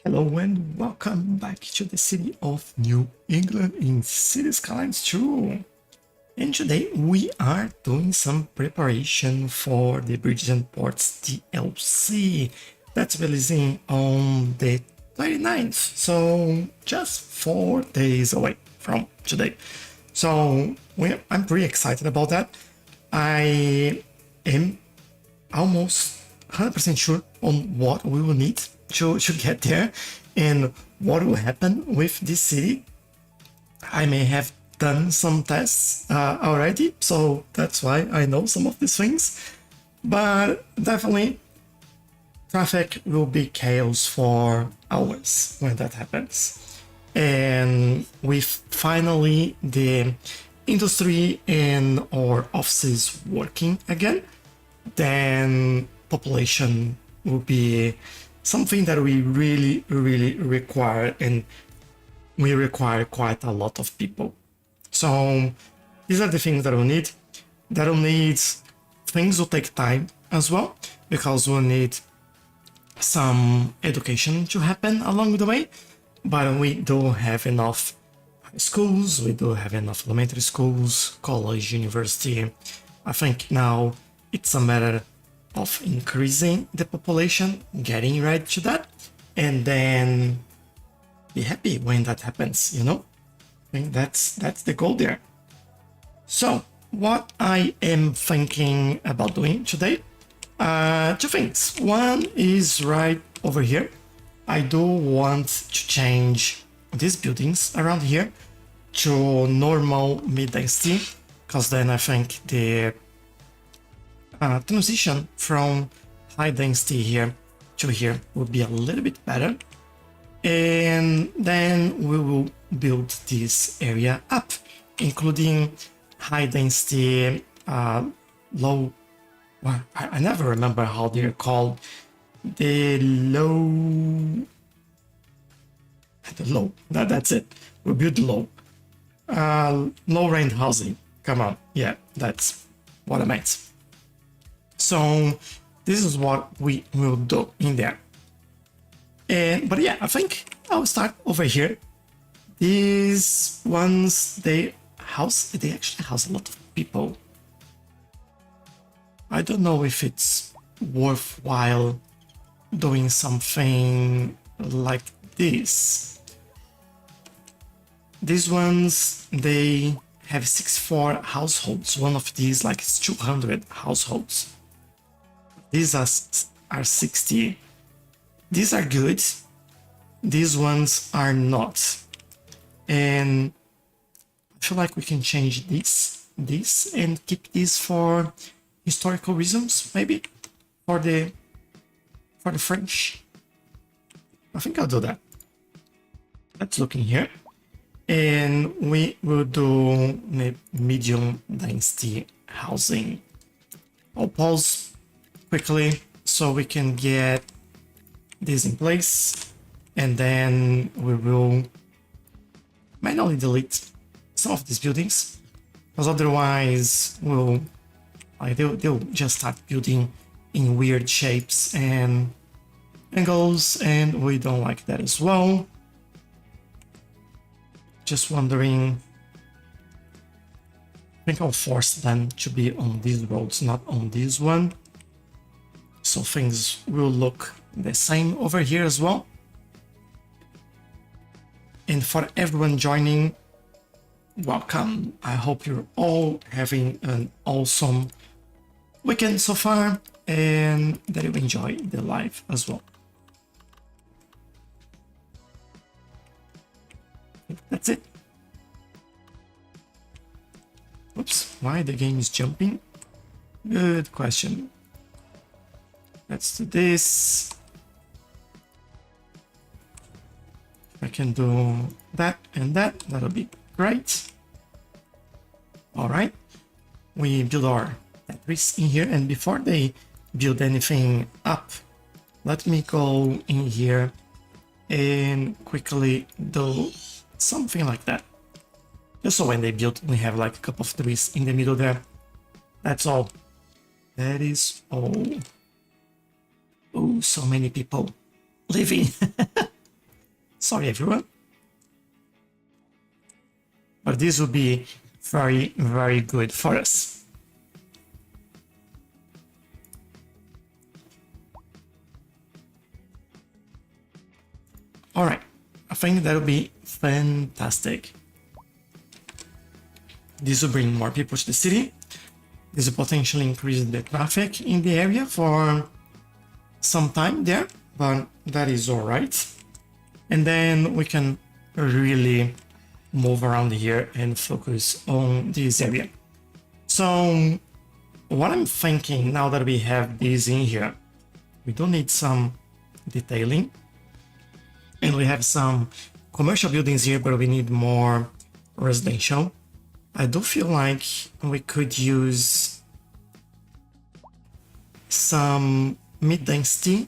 Hello and welcome back to the city of New England in Cities Skylines 2. And today we are doing some preparation for the Bridges and Ports DLC that's releasing on the 29th, so just 4 days away from today. So I'm pretty excited about that. I am almost 100% sure on what we will need to get there and what will happen with this city. I may have done some tests already, so that's why I know some of these things. But definitely, traffic will be chaos for hours when that happens. And with finally the industry and our offices working again, then population will be something that we really require, and we require quite a lot of people. So these are the things that we need. That will need, things will take time as well, because we'll need some education to happen along the way, but we do have enough schools, we do have enough elementary schools, college, university. I think now it's a matter of increasing the population, getting right to that, and then be happy when that happens, you know? I think that's the goal there. So, what I am thinking about doing today, two things. One is right over here. I do want to change these buildings around here to normal mid-density, because then I think the transition from high density here to here will be a little bit better. And then we will build this area up, including high density, low, well, I never remember how they're called, the low, that's it. We'll build low. Low rent housing, come on, yeah, that's what I meant. So this is what we will do in there. But yeah, I think I'll start over here. These ones, they actually house a lot of people. I don't know if it's worthwhile doing something like this. These ones, they have 64 households. One of these like is 200 households. These are 60. These are good. These ones are not. And I feel like we can change this and keep this for historical reasons, maybe for the French. I think I'll do that. Let's look in here, and we will do medium density housing. I'll pause quickly so we can get this in place, and then we will manually delete some of these buildings, because otherwise they'll just start building in weird shapes and angles, and we don't like that as well. Just wondering, I think I'll force them to be on these roads, not on this one, so things will look the same over here as well. And for everyone joining, welcome. I hope you're all having an awesome weekend so far, and that you enjoy the live as well. That's it. Oops, why the game is jumping? Good question. Let's do this. I can do that and that. That'll be great. All right. We build our batteries in here, and before they build anything up, let me go in here and quickly do something like that. Just so when they build, we have like a couple of trees in the middle there. That's all. That is all. Oh, so many people living. Sorry, everyone. But this will be very, very good for us. All right, I think that will be fantastic. This will bring more people to the city. This will potentially increase the traffic in the area for some time there, but that is all right. And then we can really move around here and focus on this area. So what I'm thinking now that we have this in here, we don't need some detailing. And we have some commercial buildings here, but we need more residential. I do feel like we could use some mid-density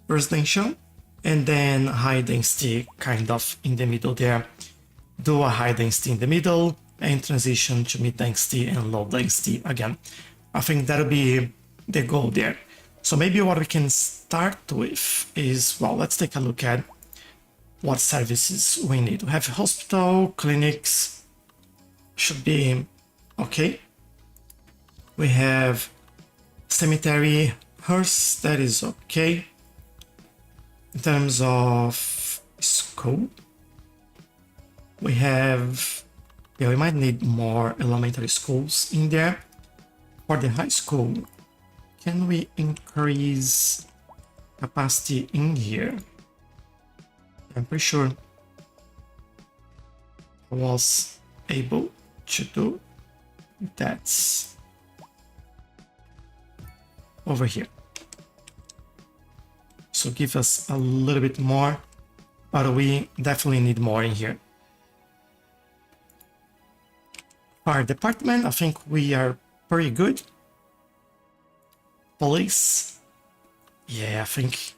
residential and then high density kind of in the middle there. Do a high density in the middle and transition to mid density and low density again. I think that'll be the goal there. So maybe what we can start with is, well, let's take a look at what services we need. We have hospital, clinics, should be okay. We have cemetery, hearse, that is okay. In terms of school, we have, yeah, we might need more elementary schools in there. For the high school, can we increase capacity in here? I'm pretty sure I was able to do that over here. So give us a little bit more, but we definitely need more in here. Fire department, I think we are pretty good. Police, yeah, I think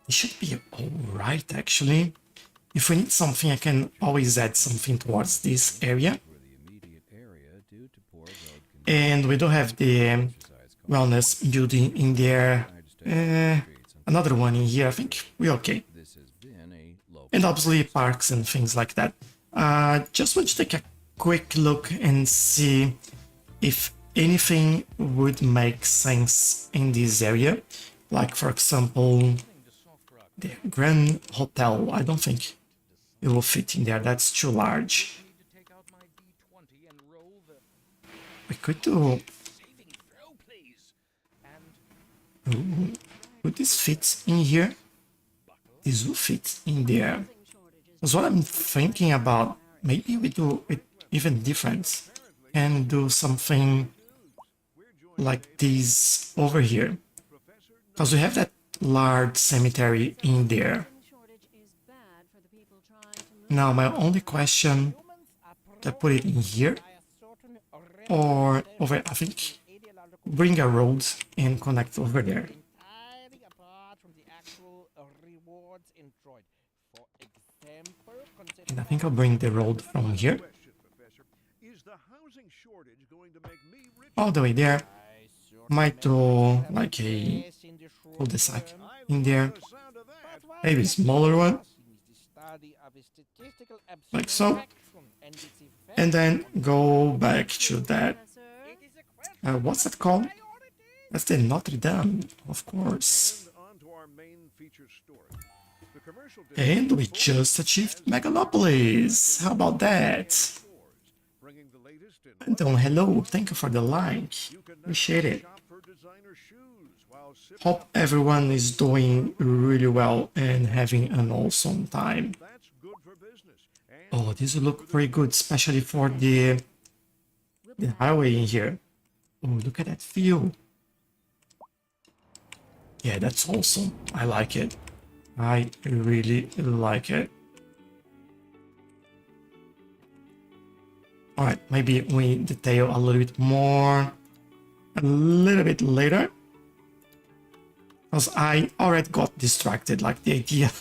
it should be alright actually. If we need something, I can always add something towards this area. And we do have the wellness building in there. Another one in here, I think we're okay. And obviously parks and things like that. Just want to take a quick look and see if anything would make sense in this area. Like, for example, the Grand Hotel. I don't think it will fit in there. That's too large. We could do... Ooh, would this fit in here? This will fit in there. That's what I'm thinking about. Maybe we do it even different and do something like this over here. Because we have that large cemetery in there. Now my only question, to put it in here or over, I think, bring a road and connect over there. And I think I'll bring the road from here all the way there. Might do like a cul-de-sac in there, maybe a smaller one, like so, and then go back to that, what's that called? That's the Notre Dame, of course. And we just achieved Megalopolis. How about that? Anton, hello, thank you for the like, appreciate it. Hope everyone is doing really well and having an awesome time. Oh, this will look pretty good, especially for the highway in here. Oh, look at that view. Yeah, that's awesome. I like it. I really like it. Alright, maybe we detail a little bit more a little bit later. Because I already got distracted, like the idea.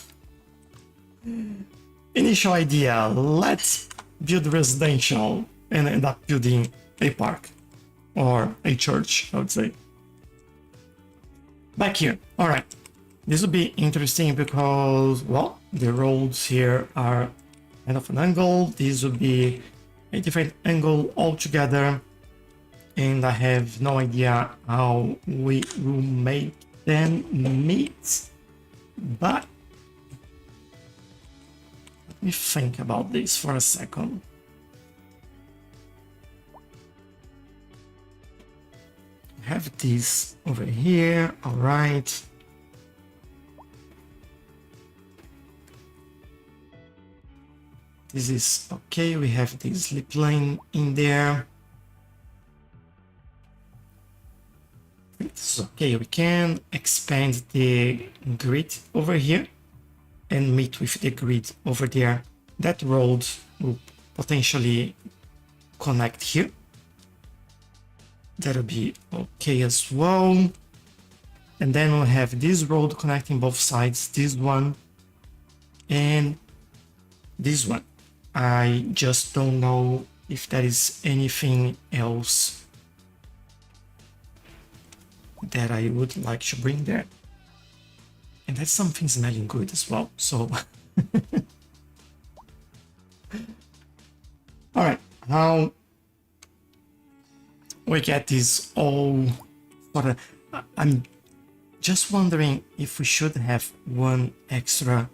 Initial idea, let's build residential and end up building a park. Or a church, I would say. Back here, alright. This will be interesting because, well, the roads here are kind of an angle. This will be a different angle altogether. And I have no idea how we will make them meet. But let me think about this for a second. Have this over here, all right. This is okay, we have this slip lane in there. This is okay, we can expand the grid over here and meet with the grid over there. That road will potentially connect here. That'll be okay as well. And then we'll have this road connecting both sides, this one and this one. I just don't know if there is anything else that I would like to bring there. And that's something smelling good as well, so... Alright, now we get this all sort of... I'm just wondering if we should have one extra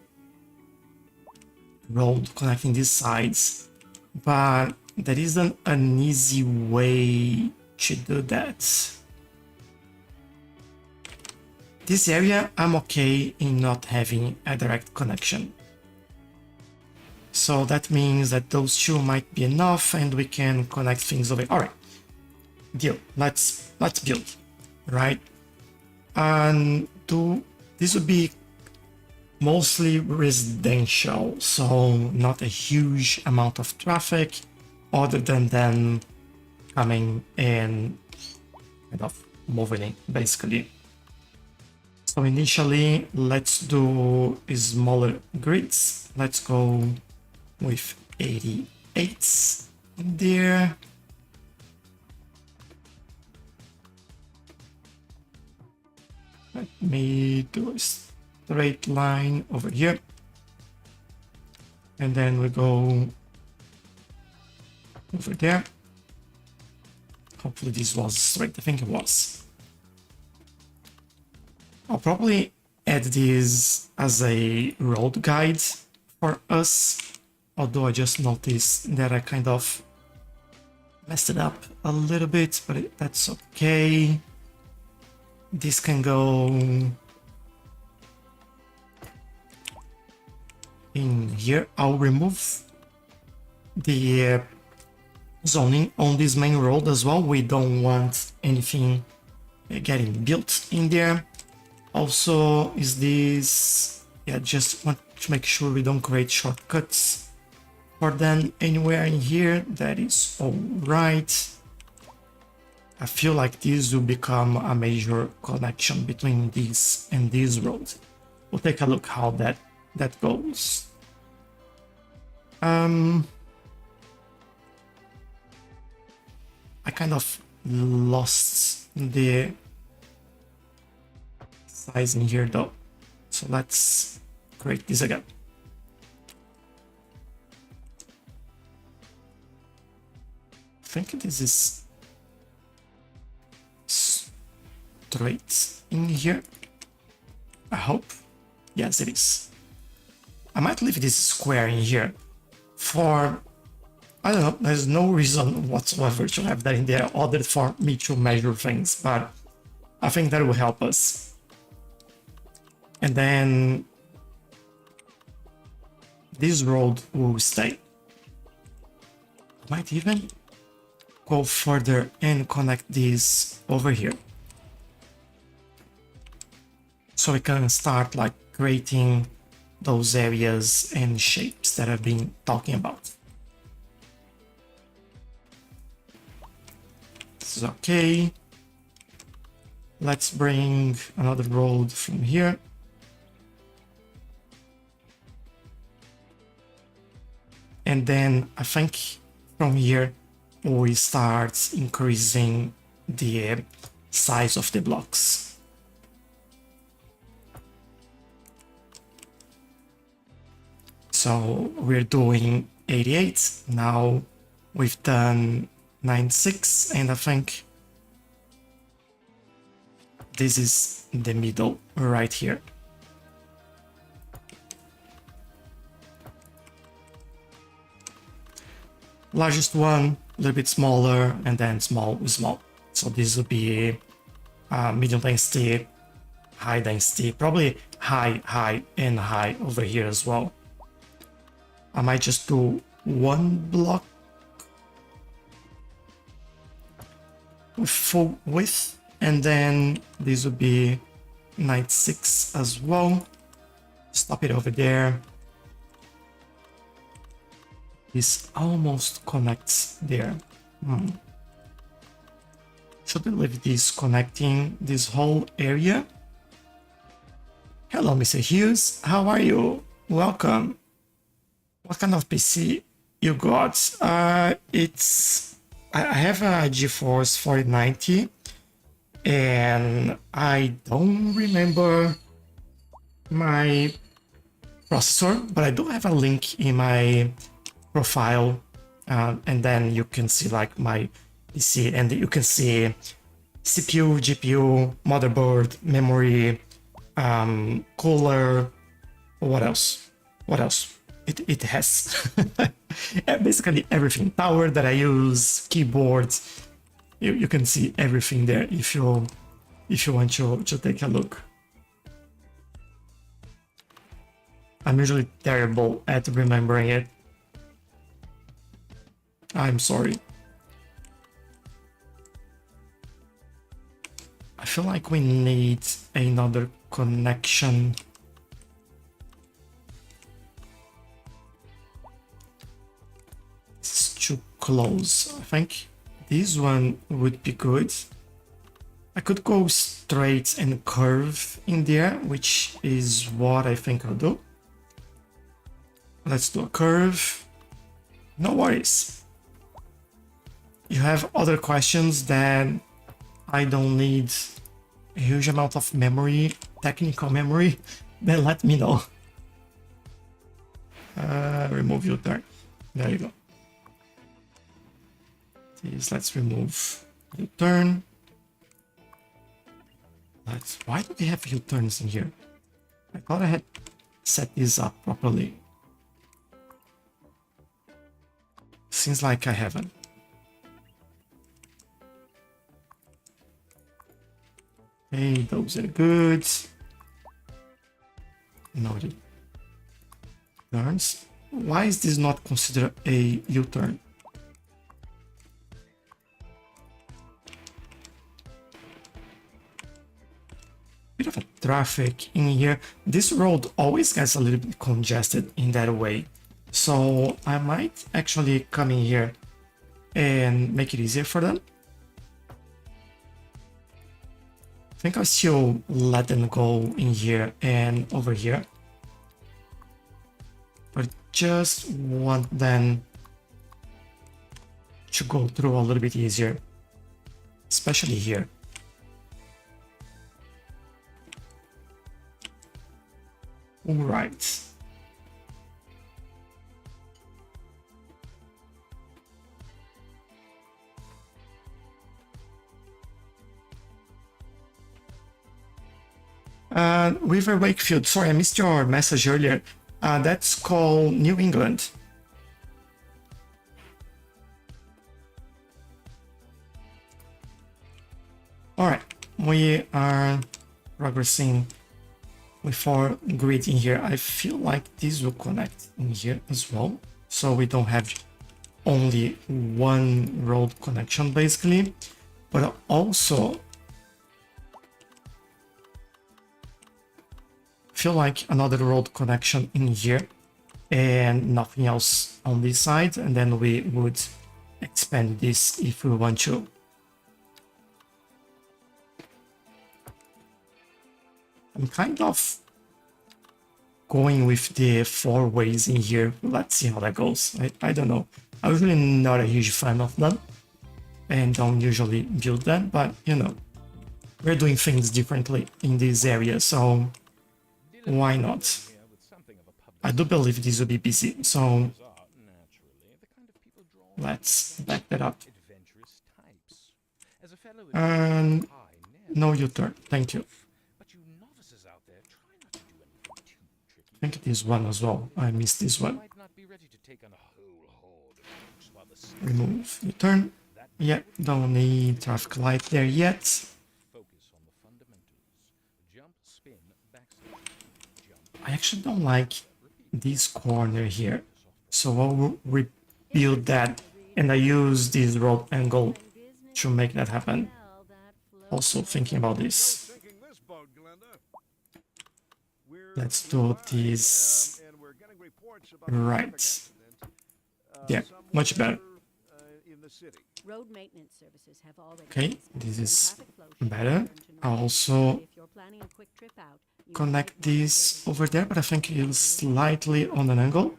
road connecting these sides, but there isn't an easy way to do that. This area, I'm okay in not having a direct connection. So that means that those two might be enough and we can connect things over. All right, deal. Let's build, right? And this would be mostly residential, so not a huge amount of traffic other than them coming and kind of moving in, basically. So initially, let's do smaller grids. Let's go with 88 in there. Let me do a straight line over here. And then we go over there. Hopefully this was straight, I think it was. I'll probably add this as a road guide for us, although I just noticed that I kind of messed it up a little bit, but that's okay. This can go in here. I'll remove the zoning on this main road as well. We don't want anything getting built in there. Also, is this, yeah, just want to make sure we don't create shortcuts for them anywhere in here. That is all right. I feel like this will become a major connection between this and this road. We'll take a look how that goes. I kind of lost the size in here though, so let's create this again. I think this is straight in here. I hope. Yes, it is. I might leave this square in here for, I don't know, there's no reason whatsoever to have that in there other for me to measure things, but I think that will help us. And then this road will stay. Might even go further and connect this over here. So we can start like creating those areas and shapes that I've been talking about. This is okay. Let's bring another road from here. And then I think from here we start increasing the size of the blocks. So we're doing 88. Now we've done 96, and I think this is the middle right here. Largest one, a little bit smaller, and then small. So this would be medium density, high density, probably high, and high over here as well. I might just do one block with full width, and then this would be 96 as well. Stop it over there. This almost connects there. Should I leave this connecting this whole area? Hello, Mr. Hughes. How are you? Welcome. What kind of PC you got? I have a GeForce 4090, and I don't remember my processor, but I do have a link in my profile, and then you can see like my PC, and you can see CPU, GPU, motherboard, memory, cooler. What else? It has basically everything. Power that I use, keyboard. You can see everything there if you want to take a look. I'm usually terrible at remembering it. I'm sorry. I feel like we need another connection. It's too close. I think this one would be good. I could go straight and curve in there, which is what I think I'll do. Let's do a curve. No worries. You have other questions that I don't need a huge amount of memory, technical memory, then let me know. Remove U-turn. There you go. Let's remove U-turn. Why do we have U-turns in here? I thought I had set this up properly. Seems like I haven't. Okay, those are good. Noted. Turns. Why is this not considered a U-turn? Bit of a traffic in here. This road always gets a little bit congested in that way. So I might actually come in here and make it easier for them. I think I'll still let them go in here and over here. But just want them to go through a little bit easier, especially here. All right. River Wakefield, sorry, I missed your message earlier. That's called New England. All right, we are progressing with our grid in here. I feel like this will connect in here as well, so we don't have only one road connection basically, but also feel like another road connection in here and nothing else on this side, and then we would expand this if we want to. I'm kind of going with the 4 ways in here. Let's see how that goes. I don't know. I'm usually not a huge fan of them and don't usually build them, but you know, we're doing things differently in this area, so why not? I do believe this will be busy, so let's back that up. And no U-turn, thank you. I think this one as well. I missed this one. Remove U-turn. Yeah, don't need traffic light there yet. I actually don't like this corner here, so I'll rebuild that, and I use this road angle to make that happen. Also thinking about this. Let's do this right. Yeah, much better. Okay, this is better. I'll also connect this over there, but I think it's slightly on an angle.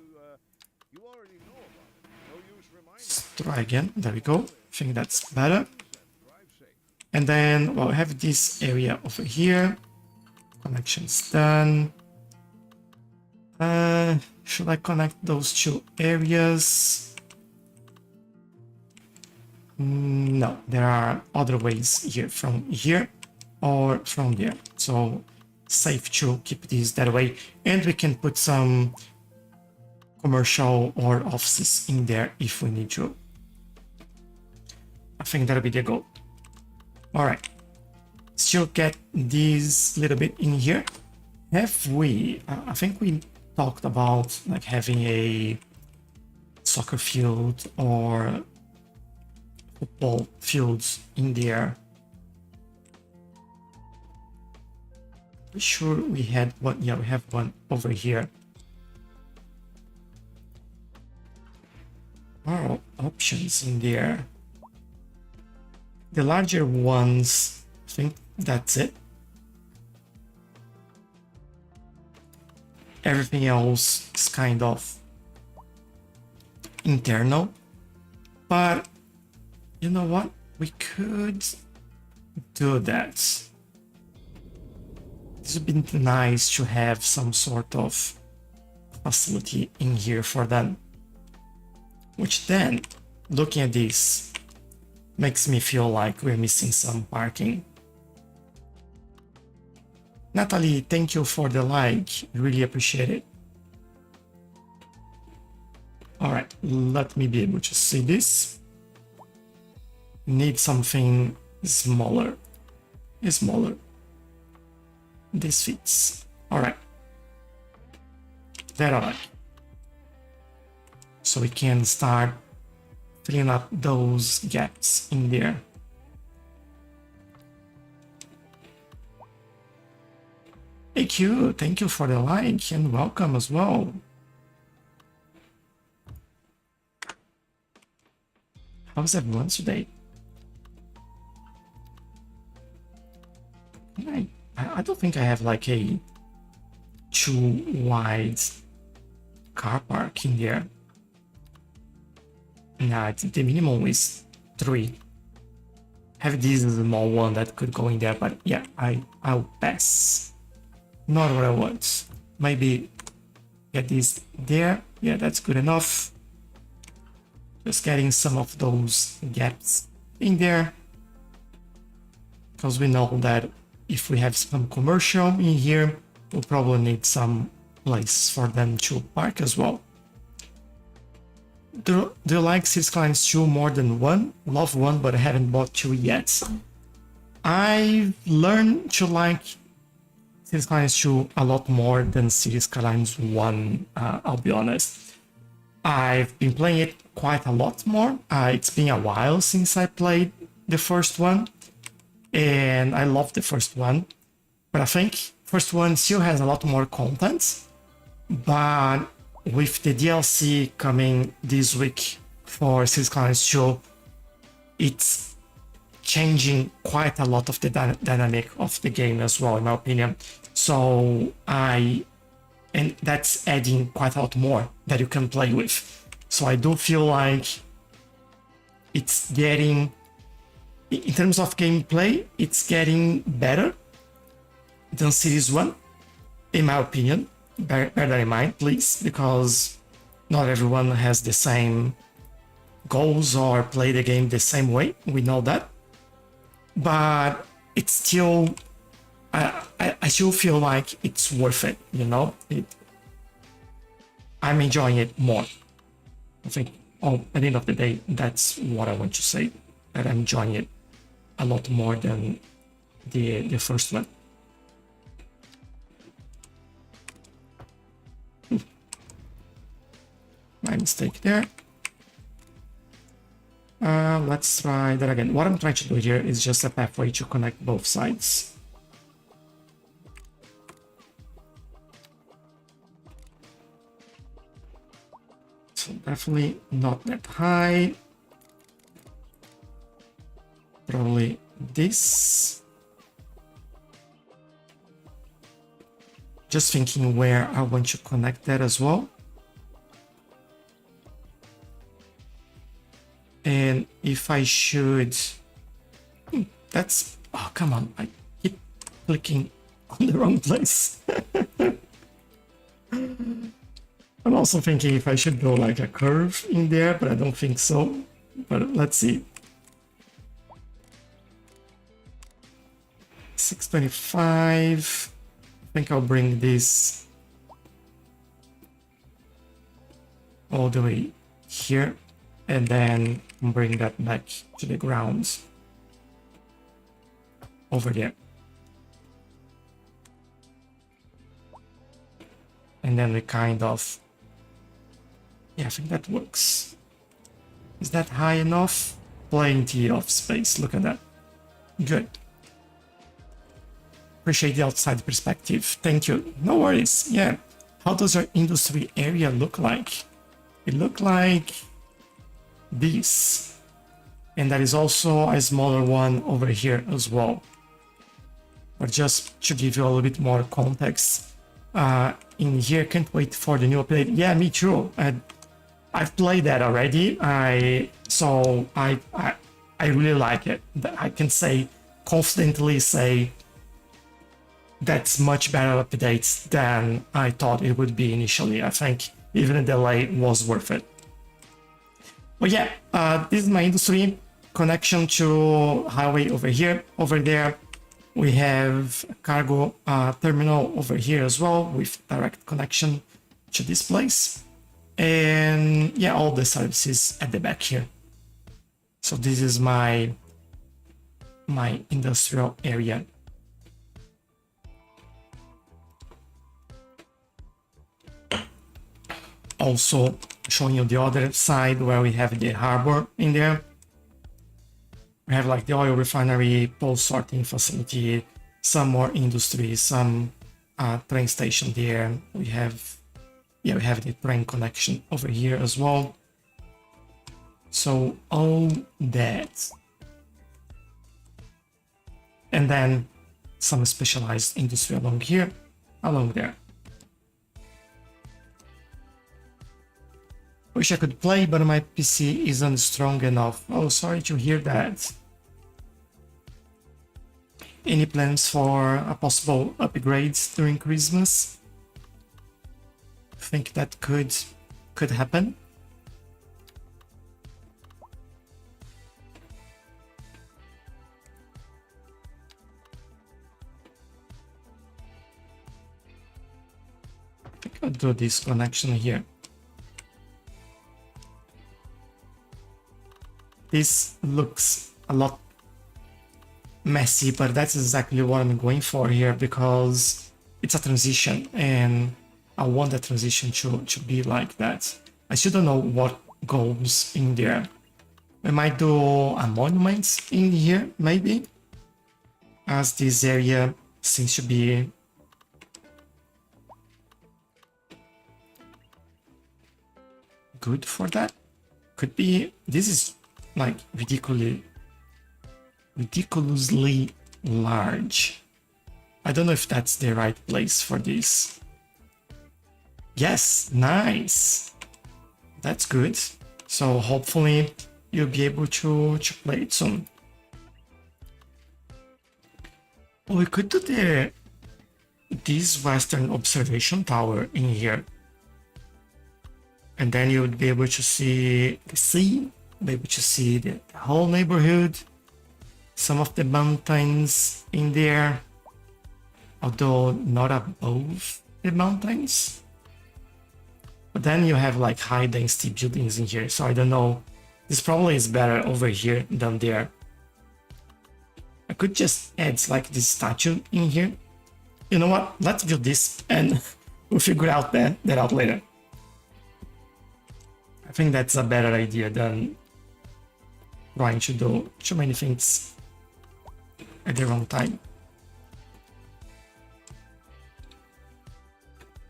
Let's try again. There we go. I think that's better. And then, well, I have this area over here. Connections done. Should I connect those two areas? No, there are other ways here, from here or from there. So safe to keep this that way. And we can put some commercial or offices in there if we need to. I think that'll be the goal. All right, still get this little bit in here. Have we, I think we talked about like having a soccer field or football fields in there. Pretty sure we had one. Yeah, we have one over here. Our options in there. The larger ones, I think that's it. Everything else is kind of internal, but you know what? We could do that. This would be nice to have some sort of facility in here for them. Which then, looking at this, makes me feel like we're missing some parking. Natalie, thank you for the like. Really appreciate it. All right, let me be able to see this. Need something smaller. Smaller. This fits. All right. That I like. So we can start filling up those gaps in there. Hey Q, thank you for the like and welcome as well. How's everyone today? I don't think I have like a too wide car park in there. Nah, the minimum is 3. Have this small one that could go in there, but yeah, I'll pass. Not what I want. Maybe get this there. Yeah, that's good enough. Just getting some of those gaps in there. Because we know that if we have some commercial in here, we'll probably need some place for them to park as well. Do you like Cities Skylines 2 more than 1? Love 1, but I haven't bought 2 yet. I've learned to like Cities Skylines 2 a lot more than Cities Skylines 1, I'll be honest. I've been playing it quite a lot more. It's been a while since I played the first one, and I love the first one. But I think first one still has a lot more content, but with the DLC coming this week for Cities Skylines 2, it's changing quite a lot of the dynamic of the game as well, in my opinion. So and that's adding quite a lot more that you can play with. So I do feel like it's getting, in terms of gameplay, it's getting better than Cities 1, in my opinion. bear that in mind, please, because not everyone has the same goals or play the game the same way. We know that, but it's still, I still feel like it's worth it. You know, I'm enjoying it more. I think, at the end of the day, that's what I want to say. That I'm enjoying it a lot more than the first one. My mistake there. Let's try that again. What I'm trying to do here is just a pathway to connect both sides. So definitely not that high. Probably this. Just thinking where I want to connect that as well. And if I should, that's, oh, come on, I keep clicking on the wrong place. I'm also thinking if I should go like a curve in there, but I don't think so. But let's see. 625. I think I'll bring this all the way here and then bring that back to the ground over there. And then we kind of, yeah, I think that works. Is that high enough? Plenty of space, look at that. Good. Appreciate the outside perspective, thank you. No worries, yeah. How does our industry area look like? It look like this. And there is also a smaller one over here as well. But just to give you a little bit more context, in here, can't wait for the new update. Yeah, me too. I've played that already. So I really like it. I can confidently say that's much better updates than I thought it would be initially. I think even a delay was worth it. But yeah, this is my industry connection to highway over here. Over there, we have a cargo terminal over here as well with direct connection to this place. And yeah, all the services at the back here. So this is my industrial area. Also showing you the other side where we have the harbor in there. We have like the oil refinery, post sorting facility, some more industry, some train station there. We have the train connection over here as well. So all that. And then some specialized industry along here, along there. Wish I could play, but my PC isn't strong enough. Oh, sorry to hear that. Any plans for a possible upgrades during Christmas? Think that could happen? I think I'll do this connection here. This looks a lot messy, but that's exactly what I'm going for here because it's a transition and I want the transition to be like that. I still don't know what goes in there. We might do a monument in here, maybe, as this area seems to be good for that. Could be, this is like ridiculously large. I don't know if that's the right place for this. Yes, nice. That's good. So hopefully you'll be able to play it soon. Oh, we could do this western observation tower in here. And then you would be able to see the sea, be able to see the whole neighborhood, some of the mountains in there, although not above the mountains. But then you have like high density buildings in here, so I don't know. This probably is better over here than there. I could just add like this statue in here. You know what? Let's build this and we'll figure out that out later. I think that's a better idea than trying to do too many things at the wrong time.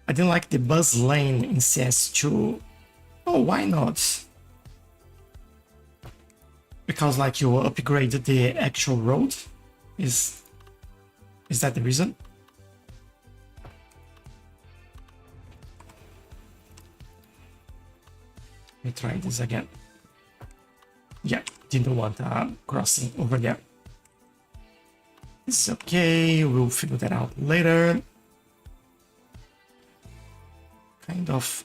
I didn't like the bus lane in CS2. Oh, why not? Because like you upgrade the actual road? Is that the reason? Let me try this again. Yeah, didn't want a crossing over there. It's okay, we'll figure that out later. Kind of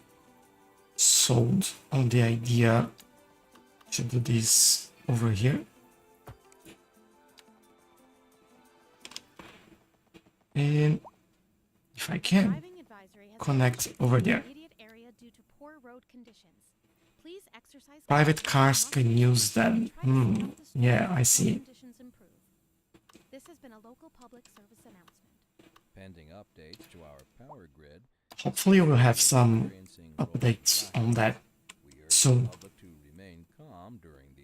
sold on the idea to do this over here. And if I can connect over there. Private cars can use them. Yeah, I see. This has been a local public service announcement. Pending updates to our power grid. Hopefully we'll have some updates on that soon.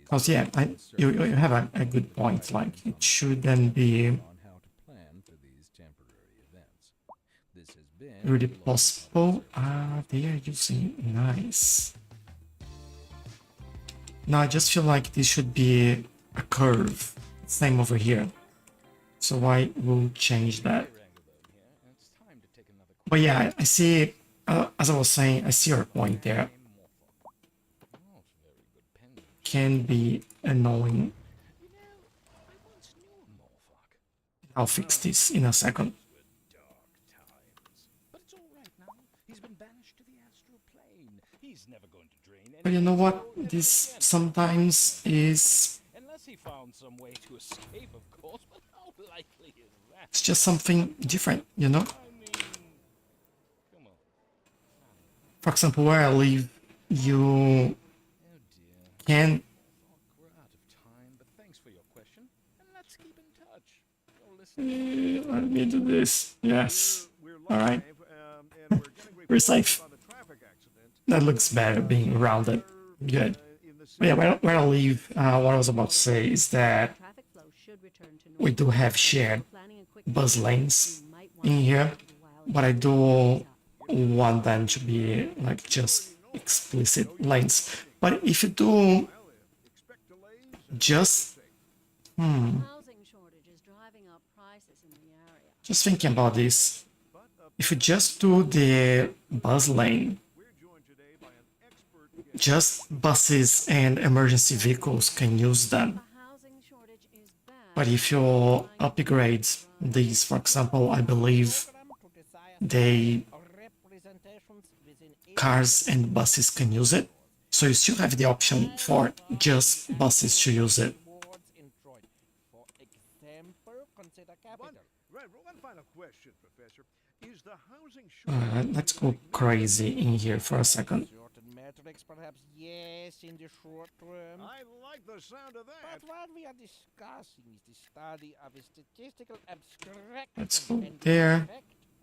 Because yeah, you have a good point. Like it shouldn't be really possible. They are using nice. Now I just feel like this should be a curve. Same over here. So I will change that. But yeah, I see, as I was saying, I see your point there. Can be annoying. I'll fix this in a second. But you know what? This sometimes is... It's just something different, you know? For example, where I live, you can... Let me do this. Yes. Alright. We're safe. That looks better, being rounded. Good. But yeah, where I live, what I was about to say is that we do have shared bus lanes in here, but I do want them to be like just explicit lanes. But if you do just just thinking about this, if you just do the bus lane, just buses and emergency vehicles can use them. But if you upgrade these, for example, I believe cars and buses can use it. So you still have the option for just buses to use it. Let's go crazy in here for a second. Perhaps yes, in the short term. I like the sound of that. But what we are discussing is the study of a statistical abstraction. Let's go there.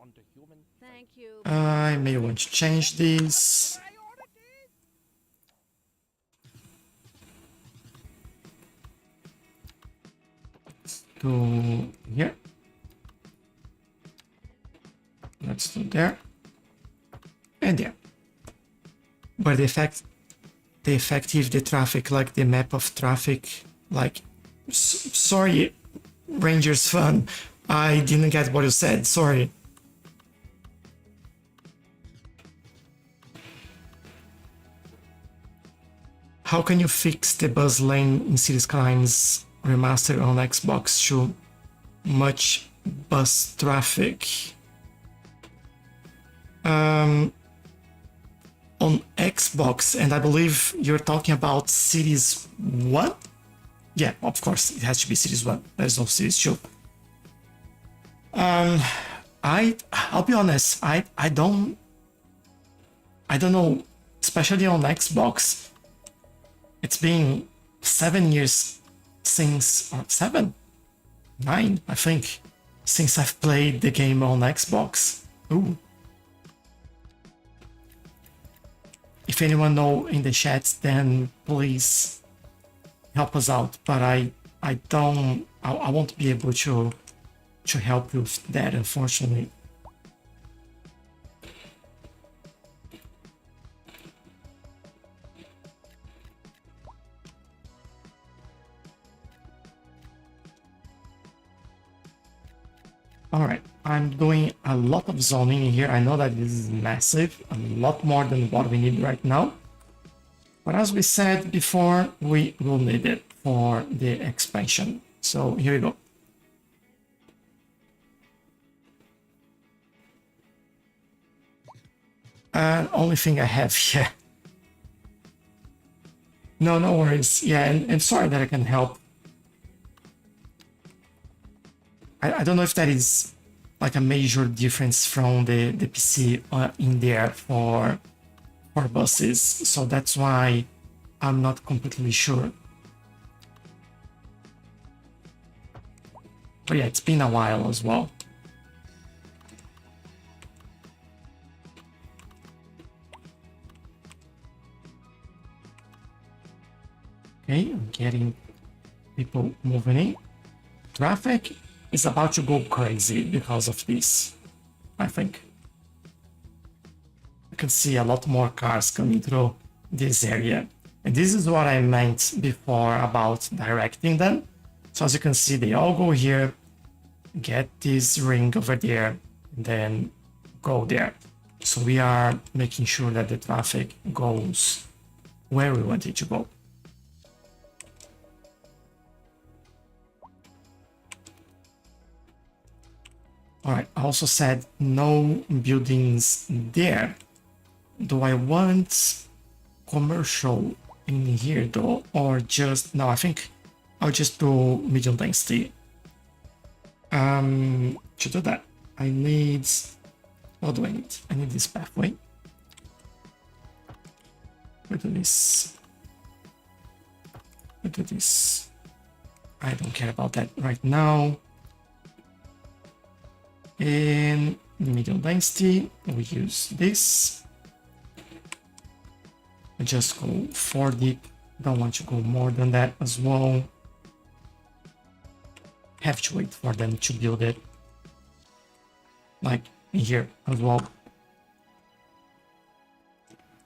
On the human. Thank you. I may want to change this. To here. Let's do there. And there. But the effective the traffic, like the map of traffic, like sorry, Rangers fan, I didn't get what you said, sorry. How can you fix the bus lane in Cities Skylines remastered on Xbox to much bus traffic? On Xbox, and I believe you're talking about Cities 1? Yeah, of course, it has to be Cities 1. There's no Cities 2. I'll be honest, I don't know, especially on Xbox. It's been 7 years since, or 7, 9, I think, since I've played the game on Xbox. Ooh. If anyone know in the chat, then please help us out. But I won't be able to help you with that, unfortunately. All right, I'm doing a lot of zoning here. I know that this is massive, a lot more than what we need right now. But as we said before, we will need it for the expansion. So here we go. Only thing I have here. No worries. Yeah, and sorry that I can help. I don't know if that is like a major difference from the PC in there for buses, so that's why I'm not completely sure. But yeah, it's been a while as well. Okay, I'm getting people moving in. Traffic is about to go crazy because of this, I think. I can see a lot more cars coming through this area. And this is what I meant before about directing them. So as you can see, they all go here, get this ring over there, and then go there. So we are making sure that the traffic goes where we want it to go. All right, I also said no buildings there. Do I want commercial in here though, or just, no, I think I'll just do medium density. To do that, I need, what do I need? I need this pathway. We do this. We do this. I don't care about that right now. In medium density, we use this. I just go 4 deep. Don't want to go more than that as well. Have to wait for them to build it. Like in here as well.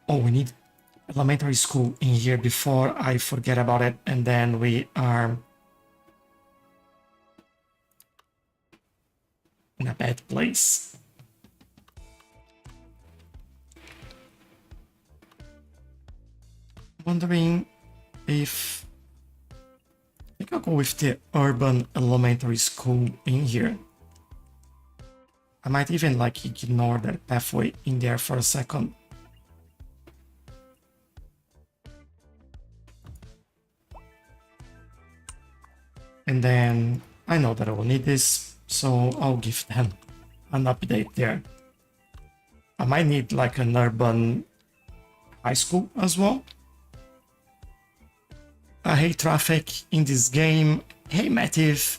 Oh, we need elementary school in here before I forget about it, and then we are in a bad place. Wondering if I think I'll go with the urban elementary school in here. I might even like ignore that pathway in there for a second. And then I know that I will need this, so I'll give them an update there. I might need like an urban high school as well. I hate traffic in this game. Hey, Mativ.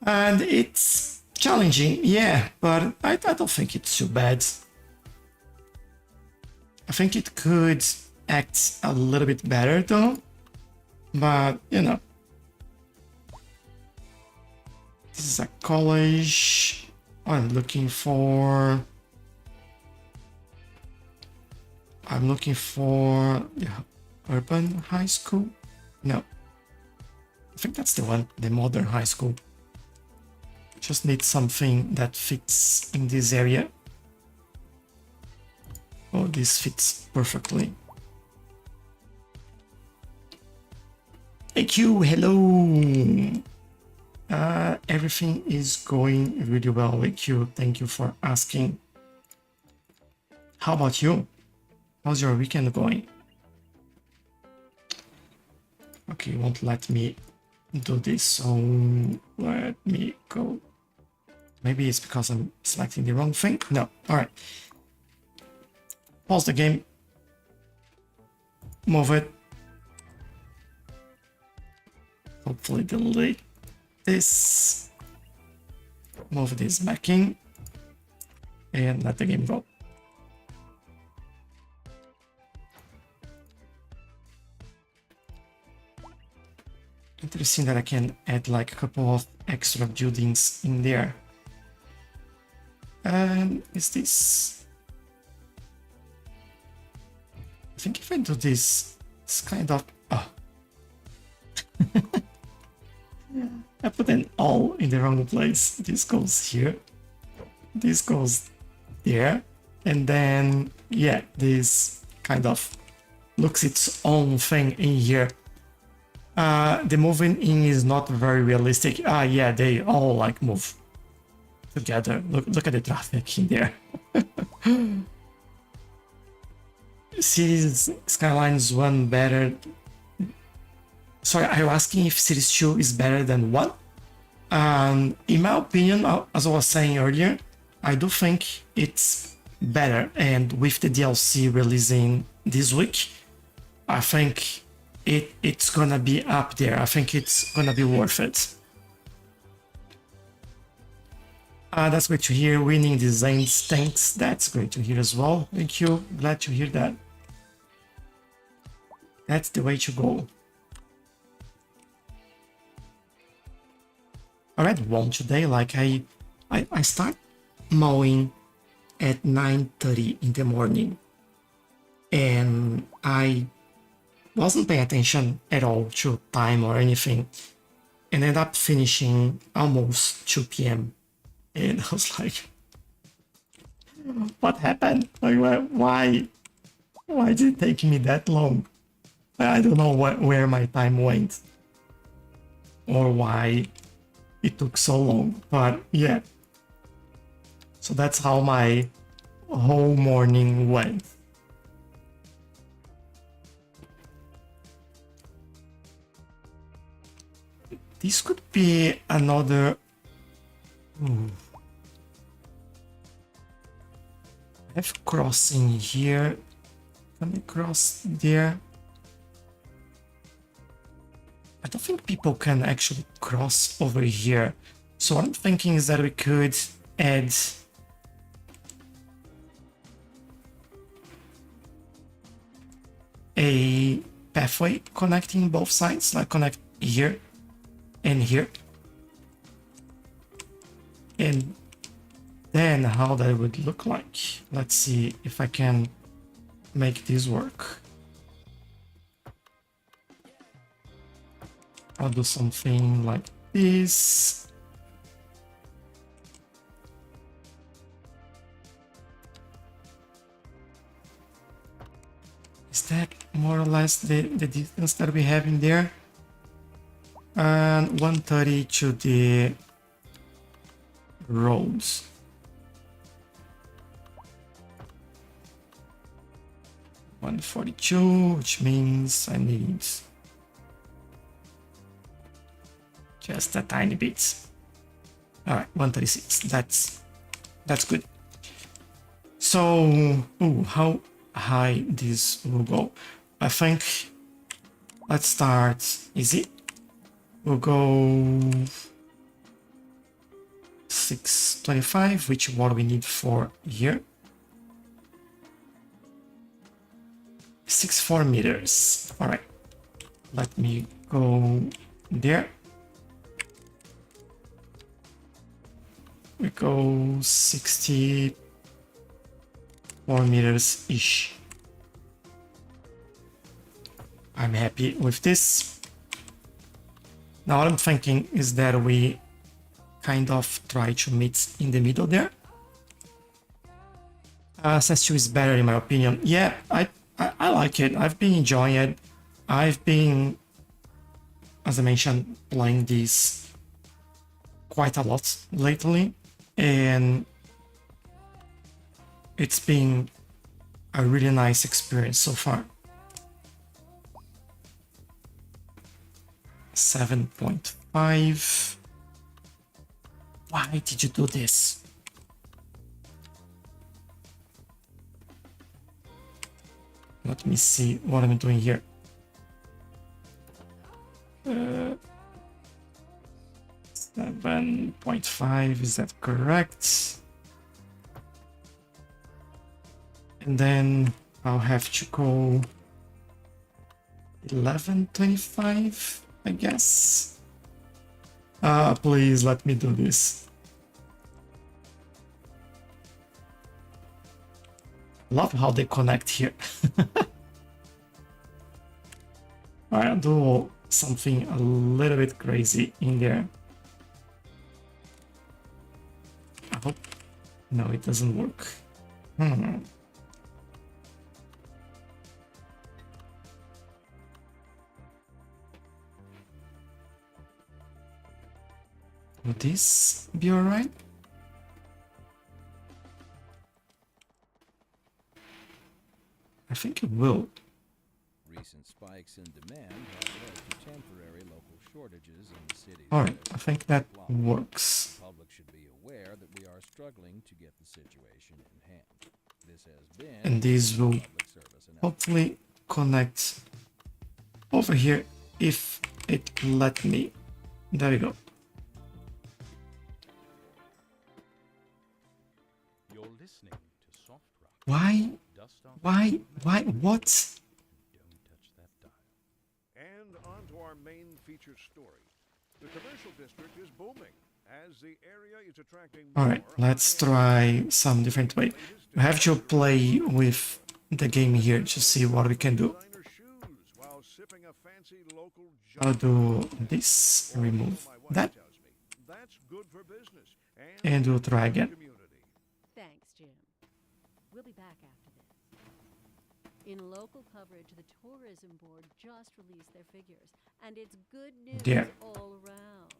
And it's challenging, yeah, but I don't think it's too bad. I think it could act a little bit better though, but you know. This is a college. I'm looking for the urban high school. No, I think that's the one, the modern high school. Just need something that fits in this area. Oh, this fits perfectly. Thank you, hello. Everything is going really well with you. Thank you for asking. How about you? How's your weekend going? Okay, it won't let me do this, so let me go. Maybe it's because I'm selecting the wrong thing. No, all right. Pause the game. Move it. Hopefully delete this. Move this back in. And let the game go. Interesting that I can add like a couple of extra buildings in there. And is this... I think if I do this, it's kind of... Oh. I put them all in the wrong place. This goes here. This goes there. And then, yeah, this kind of looks its own thing in here. The moving in is not very realistic. Yeah, they all like move together. Look at the traffic in there. Cities Skylines 1 better. Sorry, are you asking if Cities 2 is better than 1? In my opinion, as I was saying earlier, I do think it's better. And with the DLC releasing this week, I think it's gonna be up there. I think it's gonna be worth it. That's great to hear. Winning designs, thanks. That's great to hear as well. Thank you. Glad to hear that. That's the way to go. I read one today. Like I start mowing at 9:30 in the morning, and I wasn't paying attention at all to time or anything, and ended up finishing almost 2 p.m. And I was like, what happened? Like, why did it take me that long? I don't know where my time went or why it took so long, but yeah. So that's how my whole morning went. This could be another... I have crossing here. Can we cross there? I don't think people can actually cross over here. So what I'm thinking is that we could add a pathway connecting both sides, like connect here and here. And then how that would look like. Let's see if I can make this work. I'll do something like this. Is that more or less the distance that we have in there? And 130 to the roads. $142, which means I need just a tiny bit. All right, 136. That's good. So, how high this will go? I think let's start easy. We'll go 625, which is what we need for here. 64 meters. All right, let me go there. We go 64 meters ish. I'm happy with this. Now what I'm thinking is that we kind of try to meet in the middle there. SS2 is better in my opinion. Yeah, I like it. I've been enjoying it. I've been, as I mentioned, playing this quite a lot lately, and it's been a really nice experience so far. 7.5. Why did you do this? Let me see what I'm doing here. 7.5, is that correct? And then I'll have to go 11.25, I guess. Please let me do this. Love how they connect here. Alright, I'll do something a little bit crazy in there. I hope... No, it doesn't work. Would this be alright? I think it will. Recent spikes in demand have led to temporary local shortages in the cities. Alright, I think that works. The public should be aware that we are struggling to get the situation in hand. This has been And these will public service announcement. hopefully connect over here if it let me. There we go. You're listening to Soft Rock. Why? Dust off. What? Don't touch that dial. And on to our main featured story. The commercial district is booming as the area is attracting more. Alright, let's try some different way. We have to play with the game here to see what we can do. Designer shoes while sipping a fancy local I'll do this, remove My wife that, tells me that's good for business and we'll try again. community. Thanks, Jim. We'll be back after this. In local coverage, the Tourism Board just released their figures, and it's good news There. all around.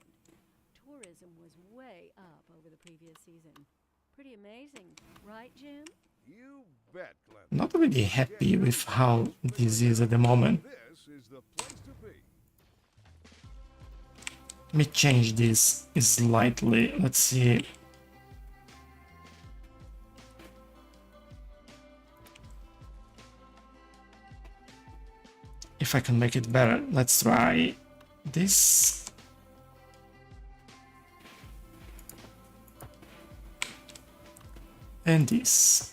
Tourism was way up over the previous season. Pretty amazing, right, Jim? You bet, Glenn. Not really happy with how this is at the moment. This is the place to be. Let me change this slightly. Let's see. If I can make it better. Let's try this. And this.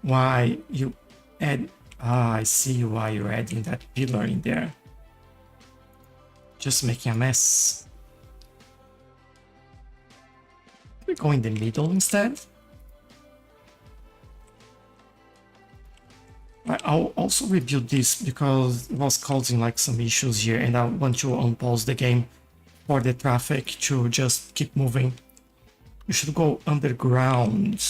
Why you add... I see why you're adding that pillar in there. Just making a mess. We go in the middle instead. I'll also rebuild this because it was causing like some issues here and I want to unpause the game for the traffic to just keep moving. You should go underground.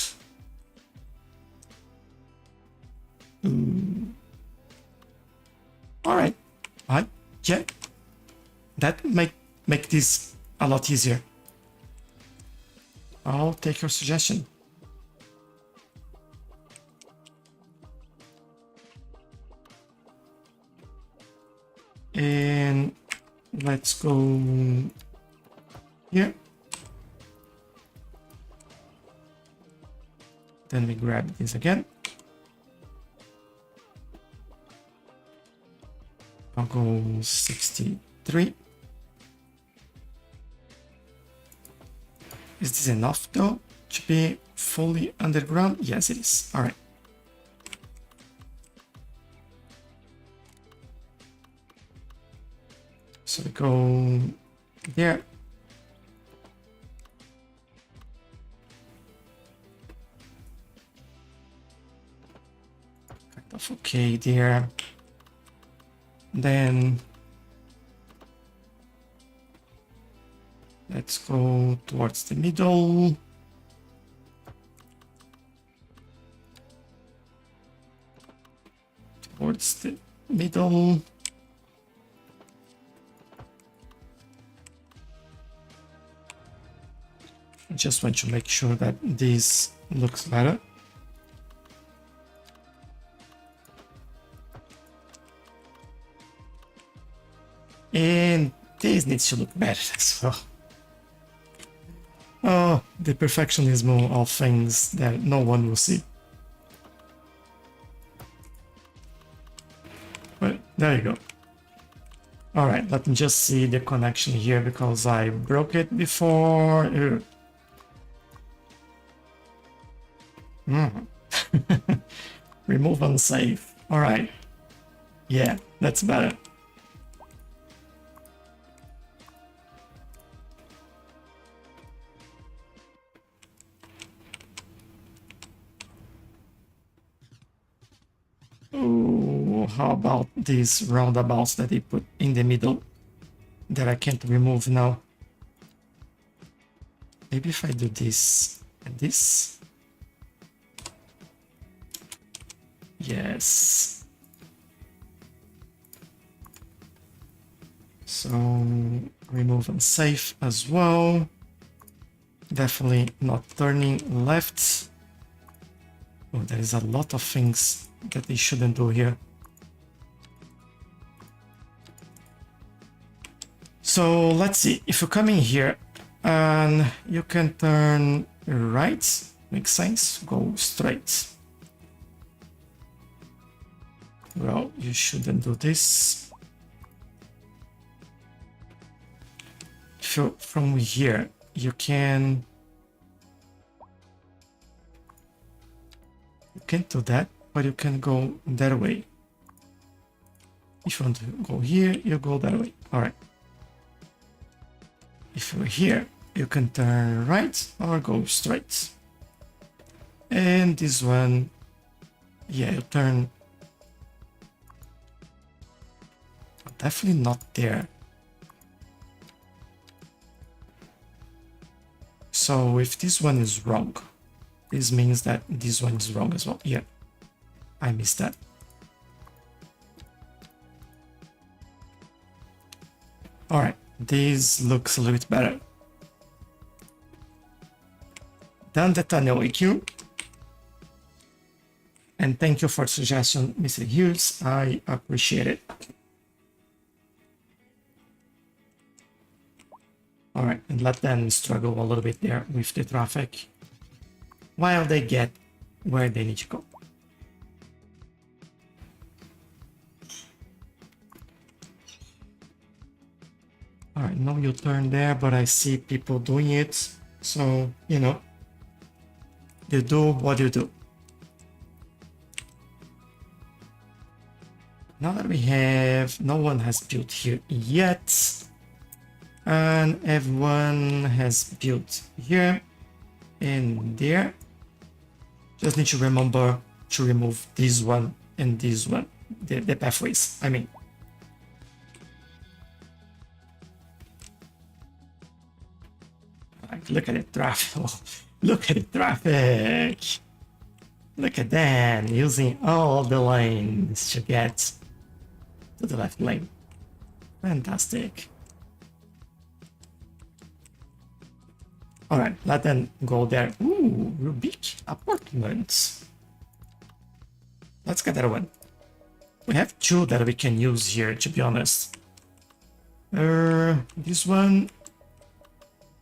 Alright. Yeah. That make this a lot easier. I'll take your suggestion. And let's go here. Then we grab this again. I'll go 63. Is this enough though to be fully underground? Yes, it is. All right. So we go there. Kind of okay there. Then let's go towards the middle. Towards the middle. I just want to make sure that this looks better. And this needs to look better as well. Oh, the perfectionism of things that no one will see. But there you go. Alright, let me just see the connection here because I broke it before. Remove unsafe. Alright. Yeah, that's better. Ooh, how about these roundabouts that they put in the middle that I can't remove now? Maybe if I do this and this. Yes. So remove unsafe as well. Definitely not turning left. Oh, there is a lot of things that they shouldn't do here. So let's see, if you come in here and you can turn right, makes sense, go straight. Well, you shouldn't do this. If you, from here, you can't do that, but you can go that way. If you want to go here, you go that way. All right. If you're here, you can turn right or go straight. And this one, yeah, you turn. Definitely not there. So if this one is wrong, this means that this one is wrong as well. Yeah, I missed that. All right, this looks a little bit better. Done the tunnel EQ. And thank you for the suggestion, Mr. Hughes. I appreciate it. All right, and let them struggle a little bit there with the traffic while they get where they need to go. All right, no U-turn there, but I see people doing it. So, you know, you do what you do. Now that we have, no one has built here yet. And everyone has built here and there. Just need to remember to remove this one and this one, the pathways, I mean. Right, look at the traffic. Oh, look at the traffic. Look at that, using all the lanes to get to the left lane. Fantastic. All right, let them go there. Ooh, Rubik apartments. Let's get that one. We have two that we can use here, to be honest. This one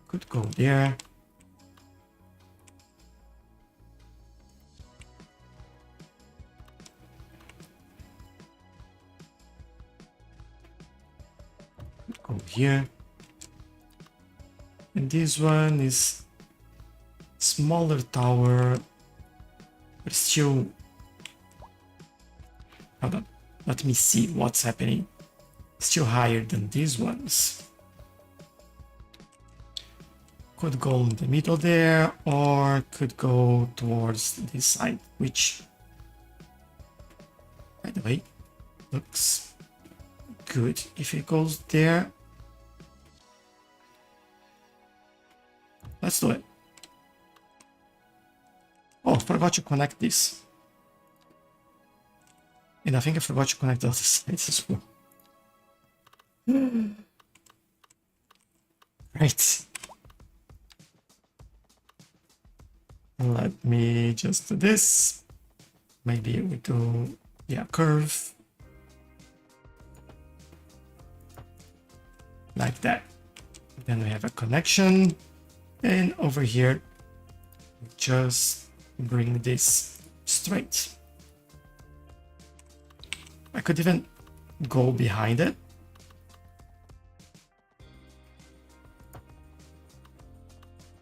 could go there. Could go here. And this one is smaller tower, but still. Hold on, let me see what's happening. Still higher than these ones. Could go in the middle there, or could go towards this side, which, by the way, looks good. If it goes there, let's do it. Oh, forgot to connect this. And I think I forgot to connect the other sides as well. Right. Let me just do this. Maybe we do, yeah, curve. Like that. Then we have a connection. And over here, just bring this straight. I could even go behind it.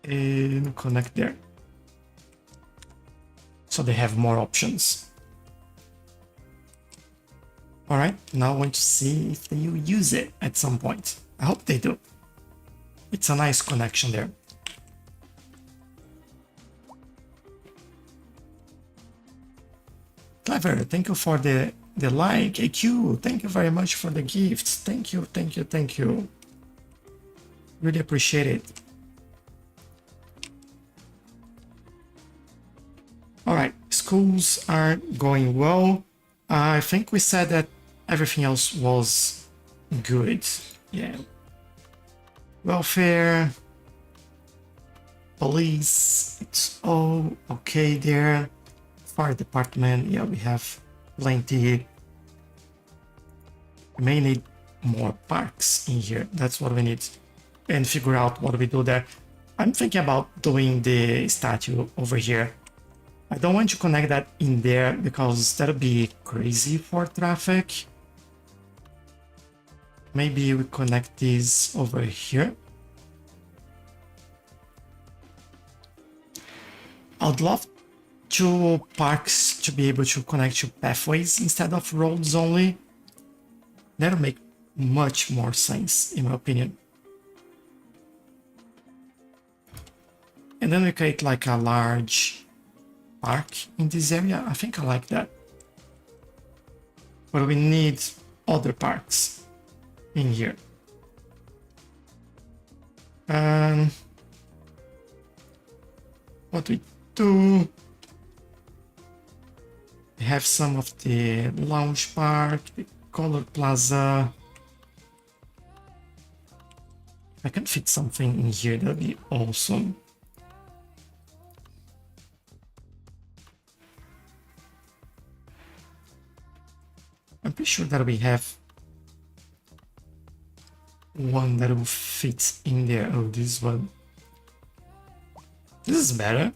And connect there. So they have more options. All right, now I want to see if they will use it at some point. I hope they do. It's a nice connection there. Clever, thank you for the like. AQ, thank you very much for the gifts. Thank you, thank you, thank you. Really appreciate it. All right, schools are going well. I think we said that everything else was good. Yeah. Welfare, police, it's all okay there. Fire department, yeah, we have plenty. We may need more parks in here. That's what we need. And figure out what we do there. I'm thinking about doing the statue over here. I don't want to connect that in there because that'll be crazy for traffic. Maybe we connect this over here. I'd love to parks to be able to connect to pathways instead of roads only. That'll make much more sense, in my opinion. And then we create like a large park in this area. I think I like that. But we need other parks in here. What we do, we have some of the lounge park, the color plaza. If I can fit something in here, that'd be awesome. I'm pretty sure that we have one that will fit in there. Oh, this one. This is better.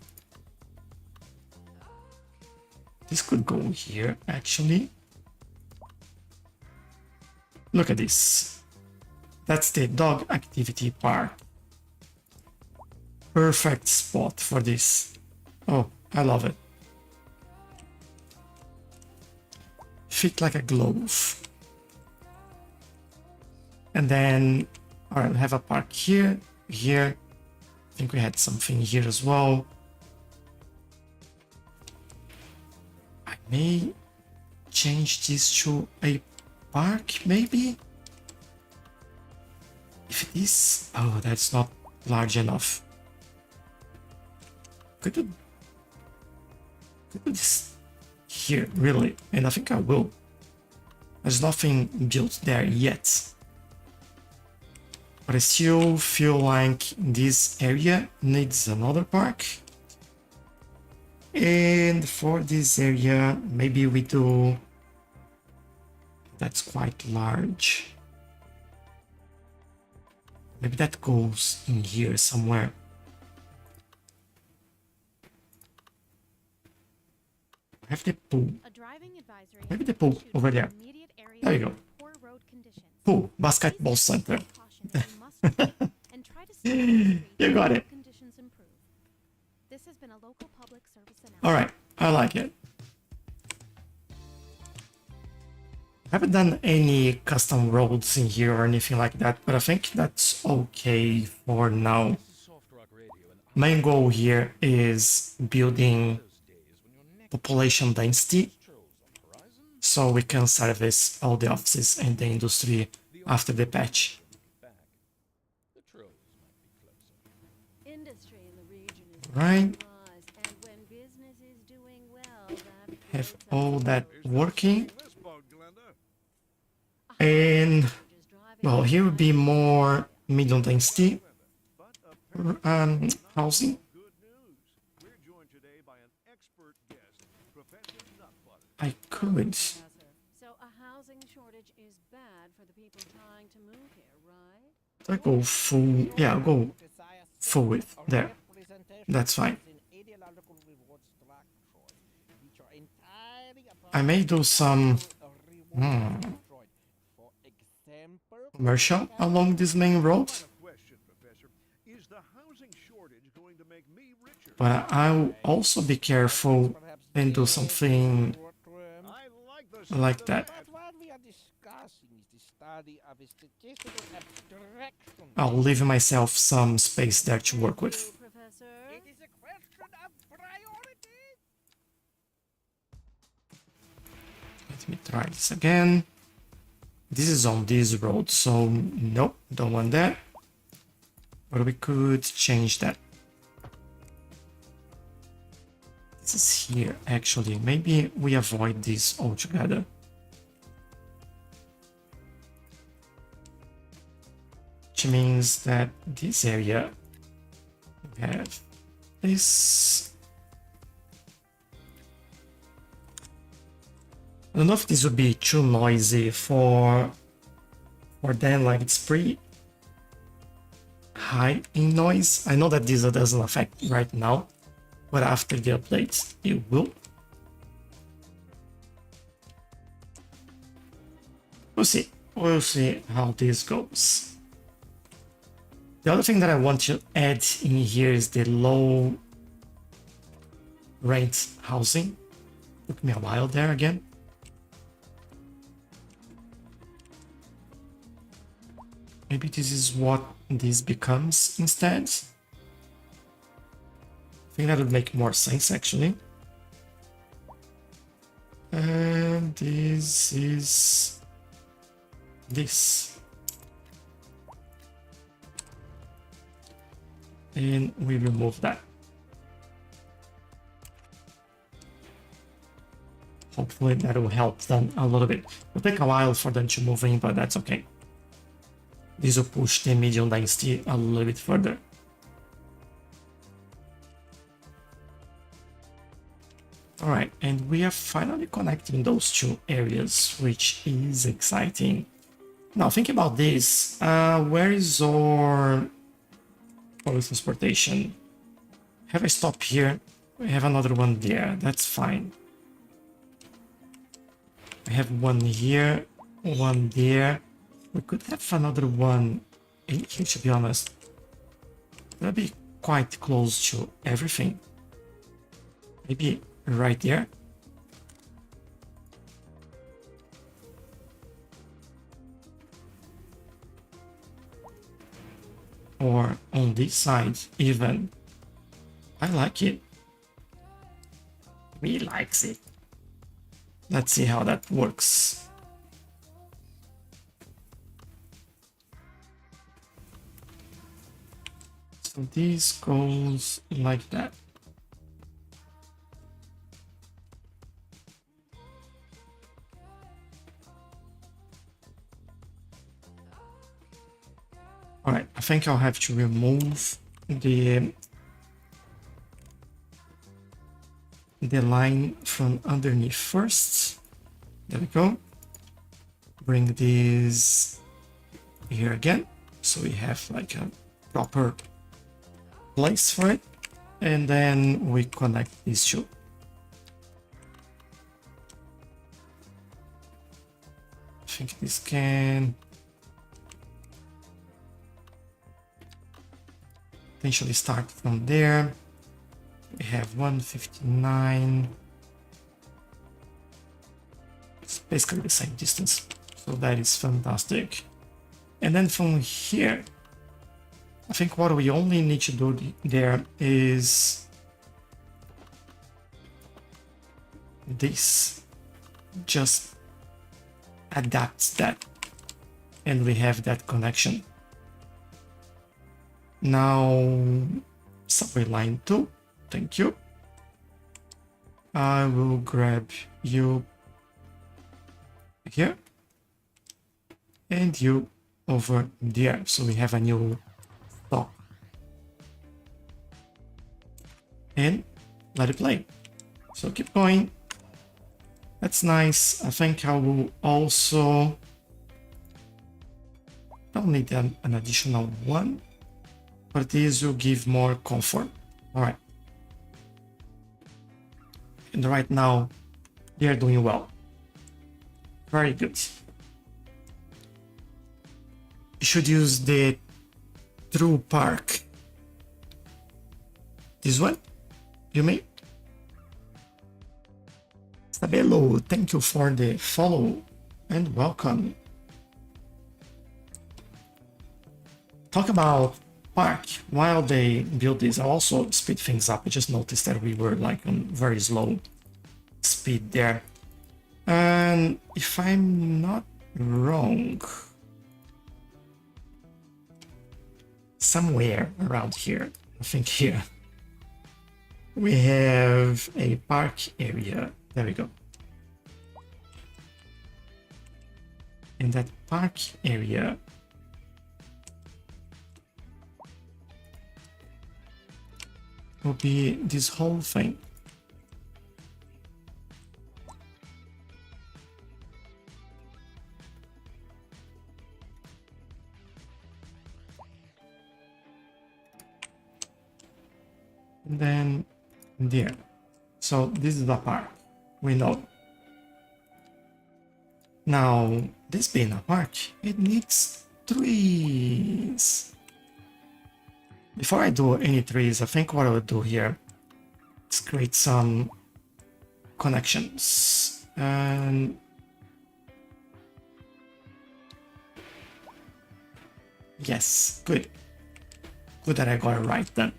This could go here, actually. Look at this. That's the dog activity park. Perfect spot for this. Oh, I love it. Fit like a glove. And then, all right, we have a park here, here. I think we had something here as well. I may change this to a park, maybe? If it is... Oh, that's not large enough. Could do this here, really? And I think I will. There's nothing built there yet. But I still feel like this area needs another park. And for this area, maybe we do... That's quite large. Maybe that goes in here somewhere. I have the pool. Maybe the pool over there. There you go. Pool, basketball center. You got it. Alright, I like it. I haven't done any custom roads in here or anything like that, but I think that's okay for now. Main goal here is building population density so we can service all the offices and the industry after the patch. Right. Have all that working. And well, here would be more medium density housing. I could. Professor. So a housing shortage is bad for the people trying to move here, right? I go full. Yeah, I'll go full width. There. That's fine. I may do some commercial along this main road, Question, Professor. Is the housing shortage going to make me richer? but I'll also be careful and do something I like the like sound of that. But what we are discussing is the study of a statistical abstraction. I'll leave myself some space there to work with. Professor. It is a question of priority. Let me try this again. This is on this road, so nope, don't want that. But we could change that. This is here, actually. Maybe we avoid this altogether. Which means that this area we have this. I don't know if this would be too noisy for them, like it's pretty high in noise. I know that this doesn't affect right now, but after the updates it will. We'll see how this goes. The other thing that I want to add in here is the low rent housing. Took me a while there again. Maybe this is what this becomes instead. I think that would make more sense actually. And this is this. And we remove that. Hopefully that will help them a little bit. It'll take a while for them to move in, but that's okay. This will push the medium density a little bit further. Alright, and we are finally connecting those two areas, which is exciting. Now, think about this. Where is our public transportation? Have a stop here. We have another one there. That's fine. I have one here, one there. We could have another one in here, to be honest. That'd be quite close to everything. Maybe right there. Or on this side, even. I like it. Me likes it. Let's see how that works. So this goes like that. Alright, I think I'll have to remove the line from underneath first. There we go. Bring this here again, so we have like a proper place for it, and then we connect these two. I think this can potentially start from there. We have 159. It's basically the same distance, so that is fantastic. And then from here, I think what we only need to do there is this. Just adapt that, and we have that connection. Now, subway line 2, thank you. I will grab you here and you over there, so we have a new stop. And let it play. So keep going. That's nice. I think I will also... Don't need an additional one, but these will give more comfort. All right. And right now, they are doing well. Very good. You should use the true park. This one, you may. Sabelo, thank you for the follow and welcome. Talk about park. While they build this, I'll also speed things up. I just noticed that we were like on very slow speed there. And if I'm not wrong, somewhere around here, I think here, we have a park area. There we go. In that park area, will be this whole thing. And then there. So this is the park. We know. Now, this being a park, it needs trees. Before I do any trees, I think what I would do here is create some connections. And yes, good. Good that I got it right then.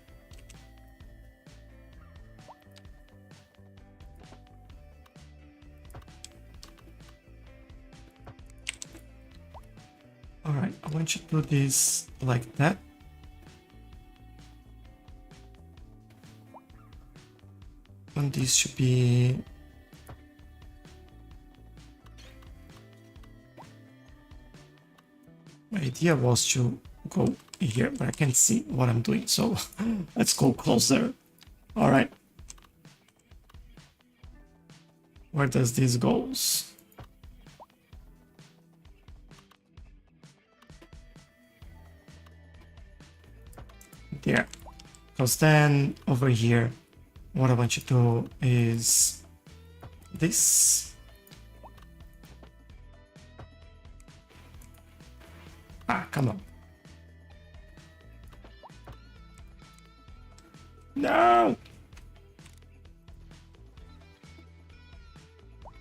All right, I want you to do this like that. And this should be... My idea was to go here, but I can't see what I'm doing, so let's go closer. All right. Where does this goes? There. Because then over here, what I want you to do is this. Ah, come on. No!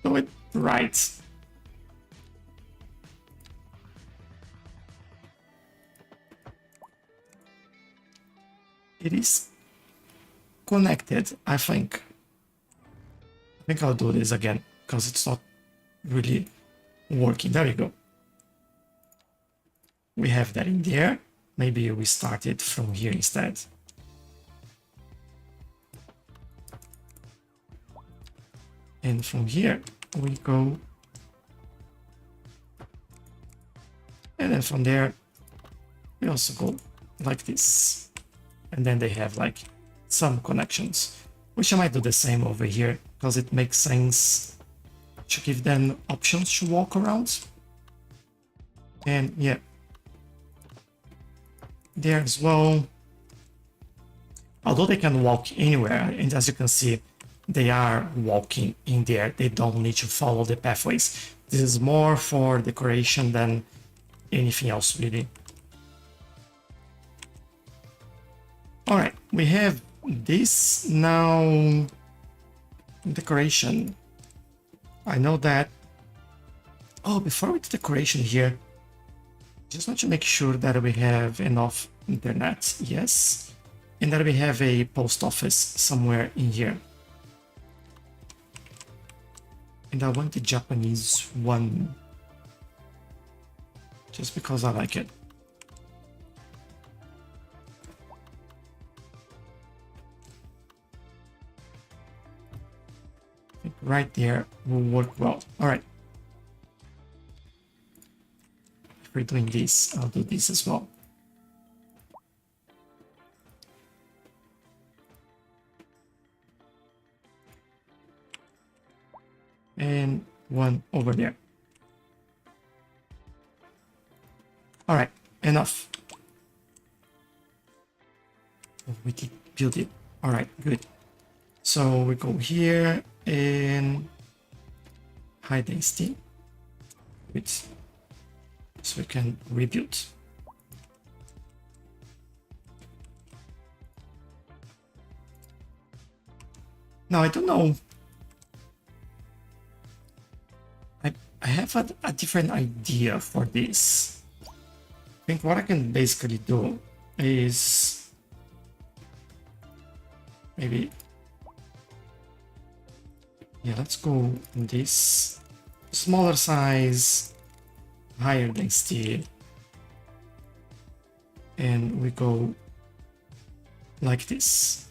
Do it right. It is connected, I think. I think I'll do this again because it's not really working. There we go. We have that in there. Maybe we start it from here instead. And from here we go. And then from there we also go like this. And then they have like some connections, which I might do the same over here because it makes sense to give them options to walk around. And yeah, there as well. Although they can walk anywhere, and as you can see, they are walking in there. They don't need to follow the pathways. This is more for decoration than anything else, really. All right, we have this now. Decoration. I know that. Oh, before we do decoration here, just want to make sure that we have enough internet. Yes. And that we have a post office somewhere in here. And I want the Japanese one. Just because I like it. I think right there will work well. All right. If we're doing this, I'll do this as well. and one over there. All right, enough. Oh, we did build it. All right, good. So we go here and high density. Good. So we can rebuild. Now I don't know. I have a different idea for this. I think what I can basically do is maybe, yeah, let's go this smaller size, higher density, and we go like this.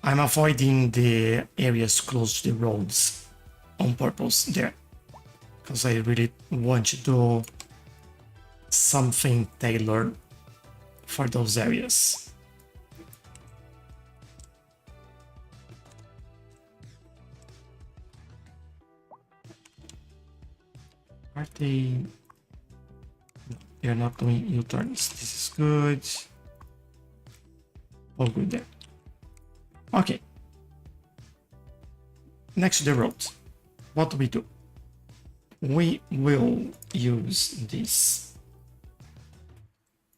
I'm avoiding the areas close to the roads on purpose there, because I really want to do something tailored for those areas. Are they? No, they're not doing U-turns. This is good. All good there. Okay. Next to the road, what do we do? We will use this.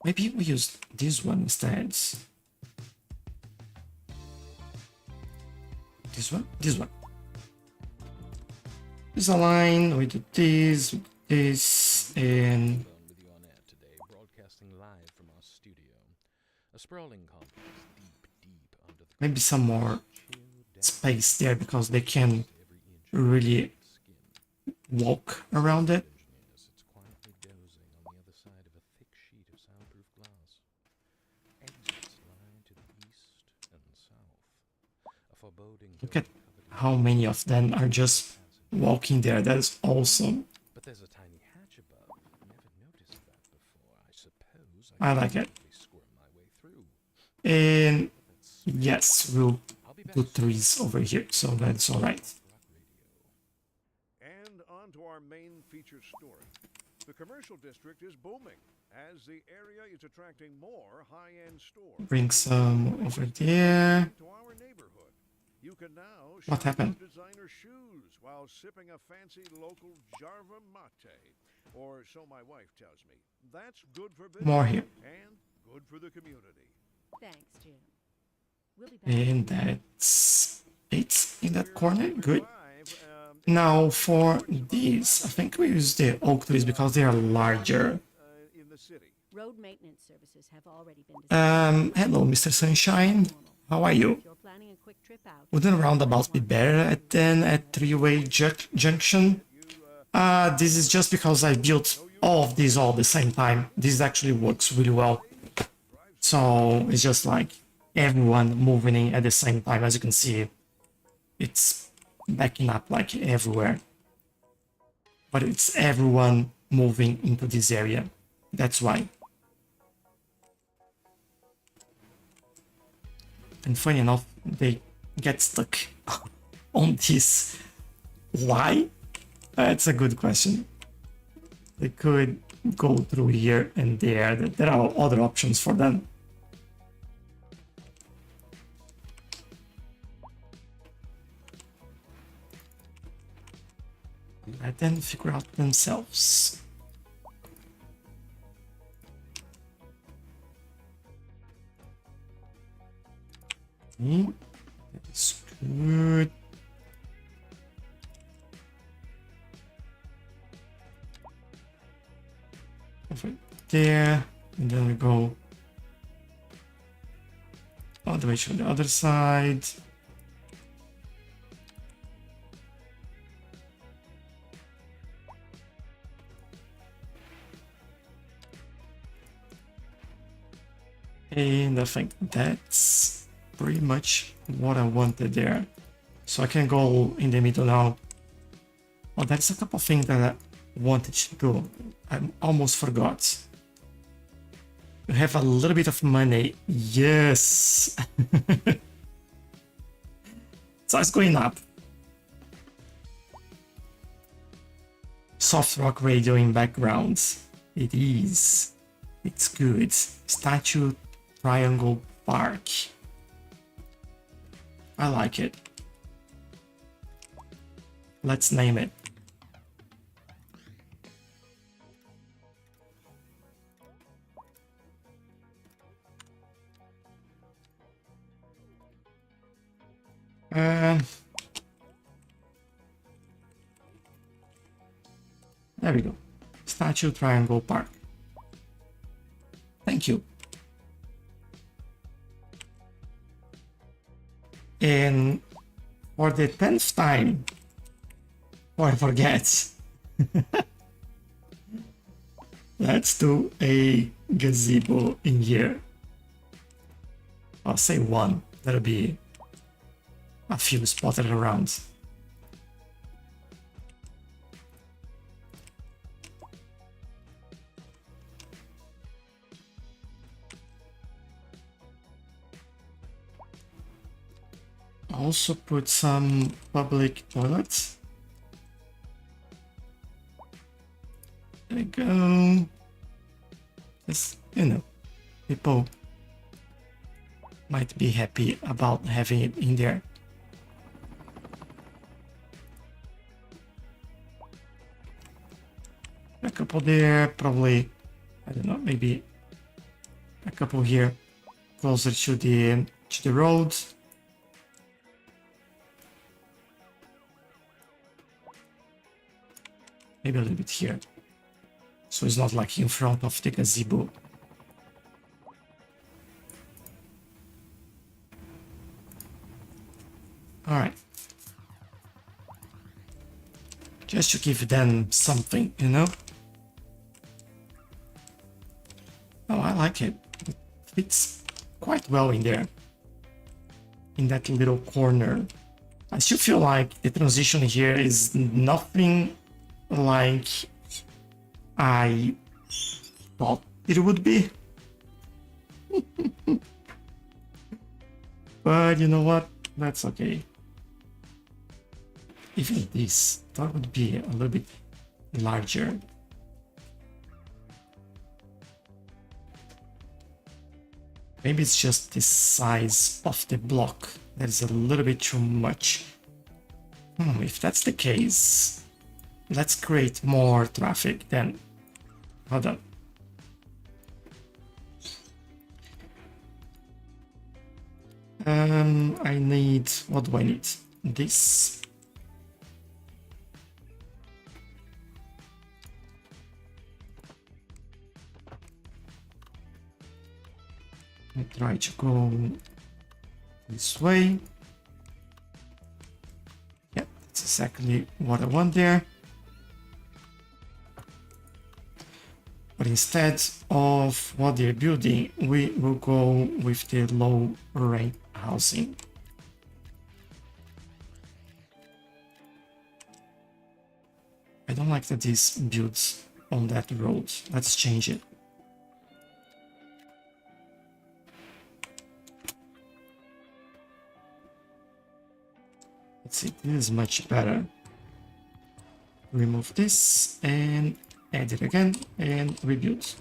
Maybe we use this one instead. This one? This one. This align, we do this, this, and With you on air today, broadcasting live from our studio. A sprawling complex deep under the maybe some more chill space there because they can every inch really walk around it. engineers. It's quietly dozing on the other side of a thick sheet of soundproof glass. Exits lie to the east and south. A foreboding Look at hill covered in how many of them are just walking there. That is awesome. But there's a tiny hatch above. Never noticed that before. I suppose I like it. probably squirm my way through. And yes, we'll I'll be back do soon. trees over here, so that's all right. Rock radio. And on to our main feature story. The commercial district is booming as the area is attracting more high-end stores. Bring some over there. To our neighborhood, you can now What shop happened? for designer shoes while sipping a fancy local Jarva mate, or so my wife tells me. That's good for business More here. and good for the community. Thanks, Jim. We'll be back. And that's it in that corner. Good. Five, Now for these, I think we use the oak trees because they are larger. in the city. Road maintenance services have already been designed. Hello, Mr. Sunshine. How are you? If you're planning a quick trip out, Wouldn't roundabouts be better than a three-way junction? This is just because I built all of these all at the same time. This actually works really well. So it's just like everyone moving in at the same time. As you can see, it's backing up like everywhere. But it's everyone moving into this area. That's why. And funny enough, they get stuck on this. Why? That's a good question. They could go through here and there. There are other options for them. Let them figure out themselves. That is good. Over there, and then we go all the way to the other side. And I think that's pretty much what I wanted there. So I can go in the middle now. Oh, that's a couple of things that I wanted to do. I almost forgot. You have a little bit of money. Yes. So it's going up. Soft rock radio in background. It is. It's good. Statue Triangle Park. I like it. Let's name it. There we go. Statue Triangle Park. Thank you. And for the 10th time, before I forget, let's do a gazebo in here. I'll say one. That'll be a few spotted around. Also put some public toilets. There we go. Just, you know, people might be happy about having it in there. A couple there, probably, I don't know, maybe a couple here closer to the road. Maybe a little bit here. So it's not like in front of the gazebo. Alright. Just to give them something, you know? Oh, I like it. It fits quite well in there. In that little corner. I still feel like the transition here is nothing like I thought it would be. But you know what? That's okay. Even this, that would be a little bit larger. Maybe it's just the size of the block that is a little bit too much. If that's the case, let's create more traffic then. Hold on. I need, what do I need? This. I try to go this way. Yeah, that's exactly what I want there. But instead of what they're building, we will go with the low rent housing. I don't like that this builds on that road. Let's change it. Let's see, this is much better. Remove this and add it again and rebuild.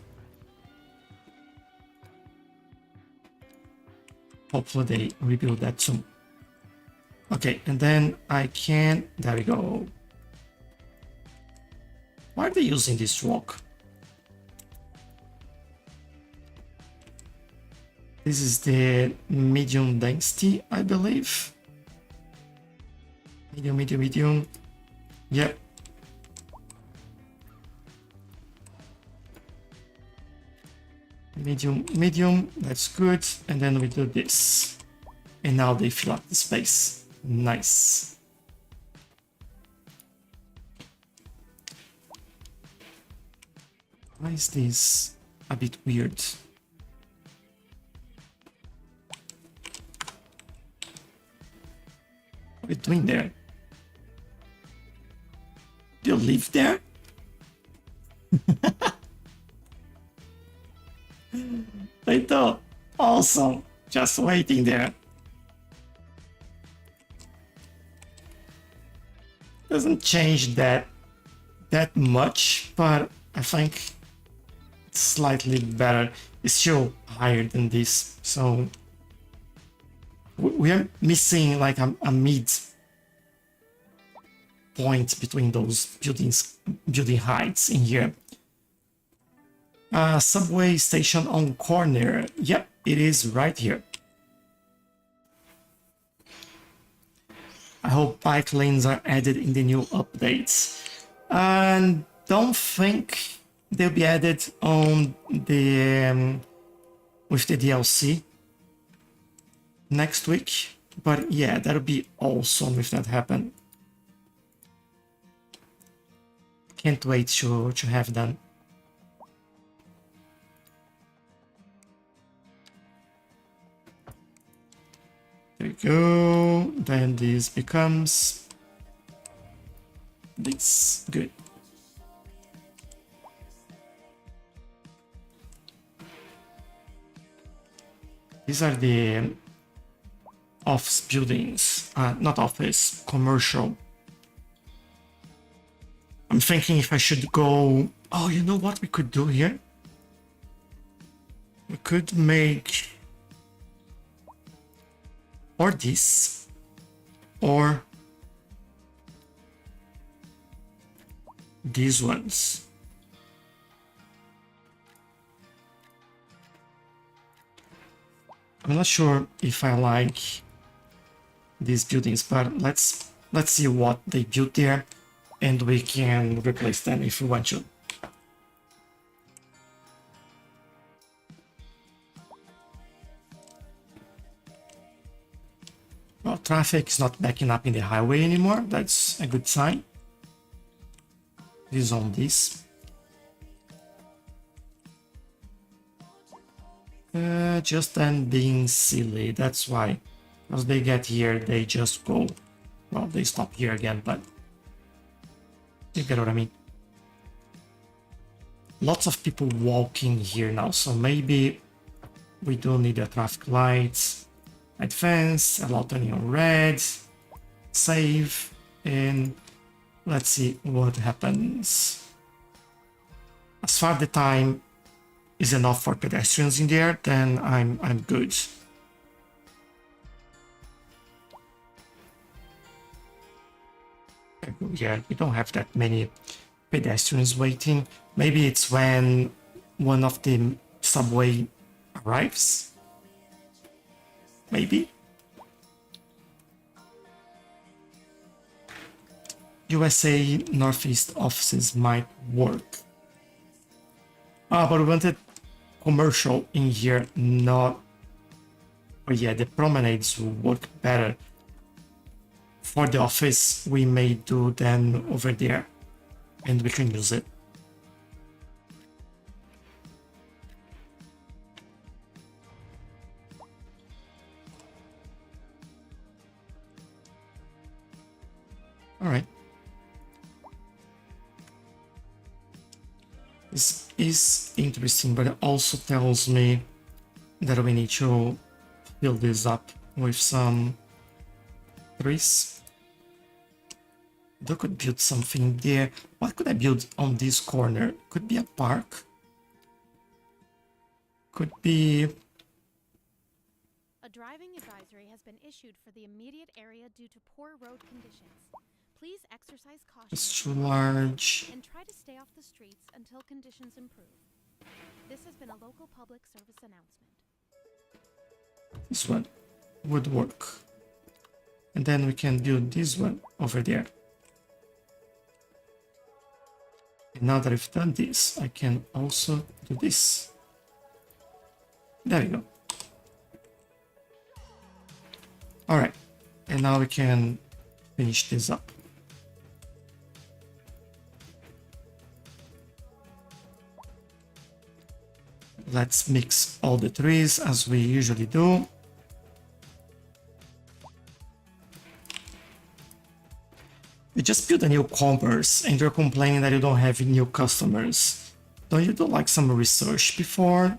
Hopefully they rebuild that soon. Okay, and then I can, there we go. Why are they using this rock? This is the medium density, I believe. Medium. Yep. Medium, that's good. And then we do this. And now they fill up the space. Nice. Why is this a bit weird? What are you doing there? Do you live there? They do. Awesome. Just waiting there. Doesn't change that that much, but I think slightly better. It's still higher than this, so we are missing like a mid point between those building heights in here. Subway station on corner. Yep, it is right here. I hope bike lanes are added in the new updates. And don't think they'll be added on the with the DLC next week. But yeah, that'll be awesome if that happen. Can't wait to have them. There we go. Then this becomes this. Good. These are the office buildings, not office, commercial. I'm thinking if I should go. Oh, you know what we could do here? We could make or this or these ones. I'm not sure if I like these buildings, but let's see what they built there, and we can replace them if we want to. Well, traffic is not backing up in the highway anymore. That's a good sign. This on this. Just them being silly, that's why. As they get here, they just go. Well, they stop here again, but you get what I mean. Lots of people walking here now, so maybe we do need a traffic light, advance, allow turning on red, save, and let's see what happens. As far the time is enough for pedestrians in there, then I'm good. Yeah, we don't have that many pedestrians waiting. Maybe it's when one of the subway arrives. Maybe. USA Northeast offices might work. But we wanted commercial in here, not. But yeah, the promenades will work better. For the office, we may do them over there, and we can use it. All right. This is interesting, but it also tells me that we need to fill this up with some trees. I could build something there. What could I build on this corner? Could be a park. Could be. A driving advisory has been issued for the immediate area due to poor road conditions. Please exercise caution. It's too large. And try to stay off the streets until conditions improve. This has been a local public service announcement. This one would work. And then we can build this one over there. And now that I've done this, I can also do this. There we go. Alright. And now we can finish this up. Let's mix all the trees as we usually do. You just built a new commerce and you're complaining that you don't have new customers. Don't you do like some research before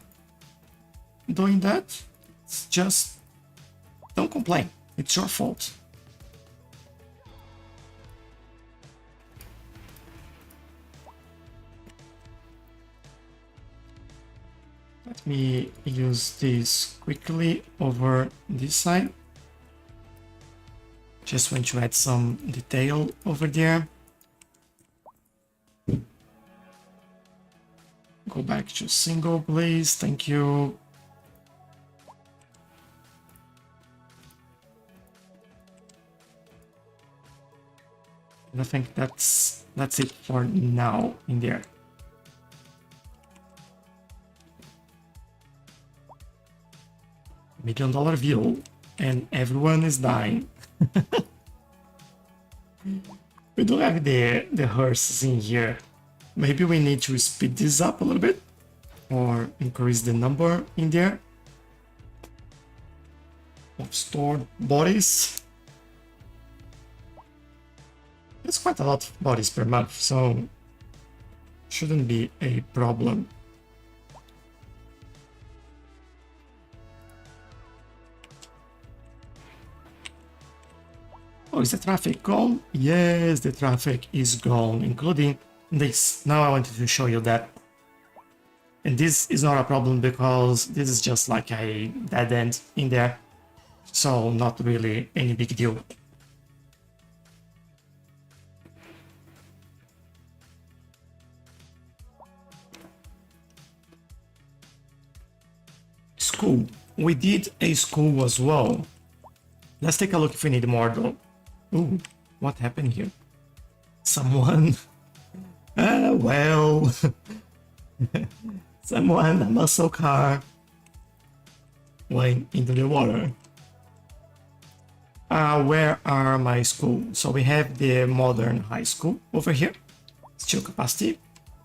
doing that? It's just don't complain. It's your fault. Let me use this quickly over this side. Just want to add some detail over there. Go back to single, please. Thank you. And I think that's it for now in there. $1 million view, and everyone is dying. We do have the horses in here. Maybe we need to speed this up a little bit or increase the number in there of stored bodies. It's quite a lot of bodies per month, so shouldn't be a problem. Oh, is the traffic gone? Yes, the traffic is gone, including this. Now I wanted to show you that. And this is not a problem because this is just like a dead end in there. So not really any big deal. School. We did a school as well. Let's take a look if we need more though. Ooh, what happened here? Someone... well... Someone, a muscle car, went into the water. Where are my schools? So we have the modern high school over here, still capacity,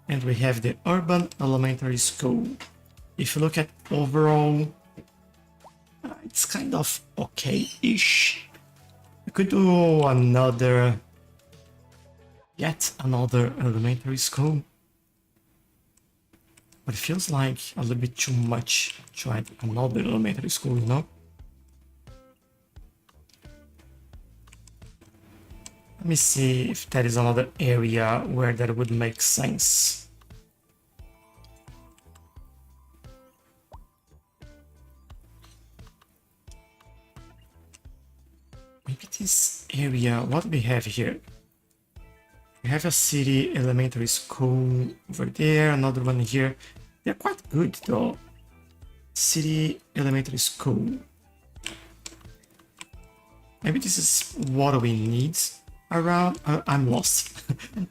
and we have the urban elementary school. If you look at overall, it's kind of okay-ish. I could do another, yet another elementary school. But it feels like a little bit too much to add another elementary school, you know? Let me see if there is another area where that would make sense. Maybe this area, what do we have here? We have a city elementary school over there, another one here. They're quite good though. City elementary school. Maybe this is what we need around. I'm lost.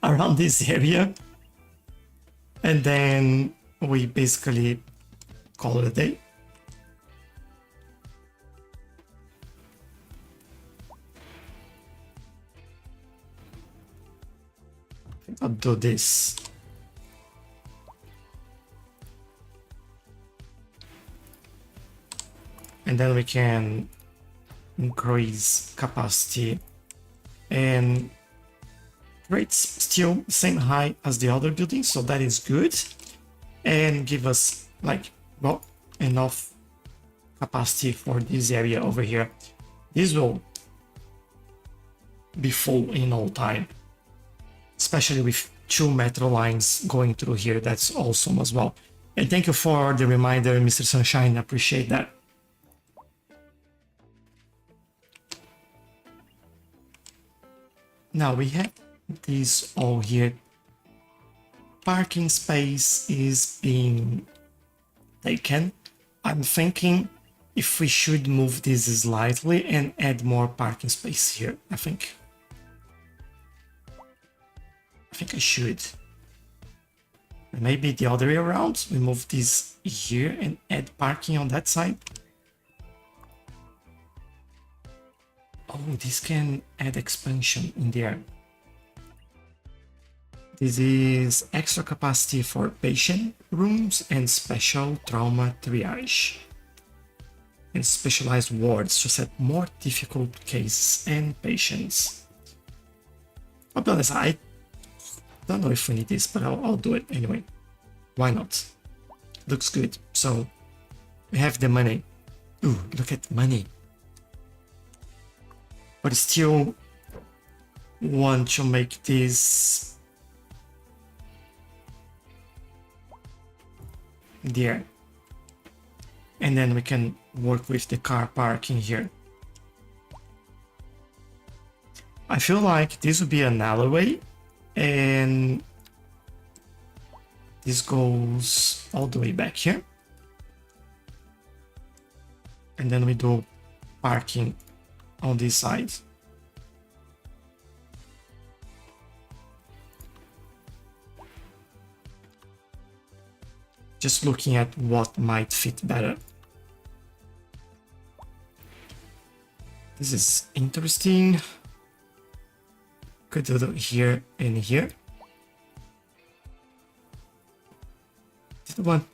Around this area. And then we basically call it a day. I'll do this. And then we can increase capacity and rates still same high as the other buildings, so that is good, and give us like, well, enough capacity for this area over here. This will be full in no time, especially with 2 metro lines going through here. That's awesome as well. And thank you for the reminder, Mr. Sunshine. I appreciate that. Now we have this all here. Parking space is being taken. I'm thinking if we should move this slightly and add more parking space here. I think I should. Maybe the other way around. We move this here and add parking on that side. Oh, this can add expansion in there. This is extra capacity for patient rooms and special trauma triage. And specialized wards to set more difficult cases and patients. I'll be honest, I don't know if we need this, but I'll do it anyway. Why not? Looks good. So we have the money. Ooh, look at money. But still want to make this there. And then we can work with the car parking here. I feel like this would be an alleyway, and this goes all the way back here. And then we do parking on this side. Just looking at what might fit better. This is interesting. Could do it here and here. Didn't want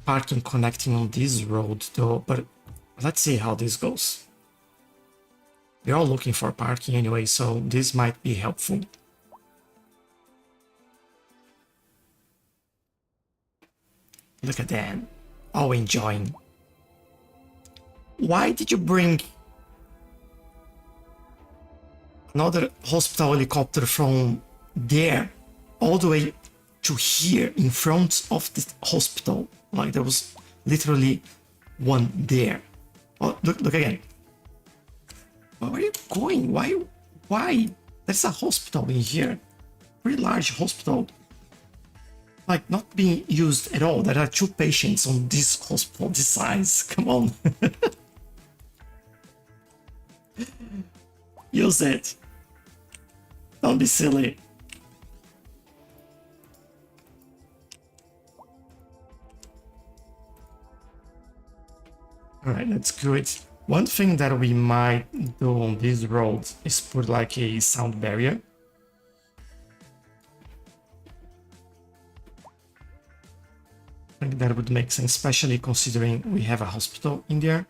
parking connecting on this road though, but let's see how this goes. We're all looking for parking anyway, so this might be helpful. Look at them, all enjoying. Why did you bring another hospital helicopter from there all the way to here in front of the hospital? Like there was literally one there. Oh, look again. Where are you going? Why? There's a hospital in here. Pretty large hospital. Like not being used at all. There are 2 patients on this hospital this size. Come on. Use it. Don't be silly. Alright, that's good. One thing that we might do on this road is put like a sound barrier. I think that would make sense, especially considering we have a hospital in there.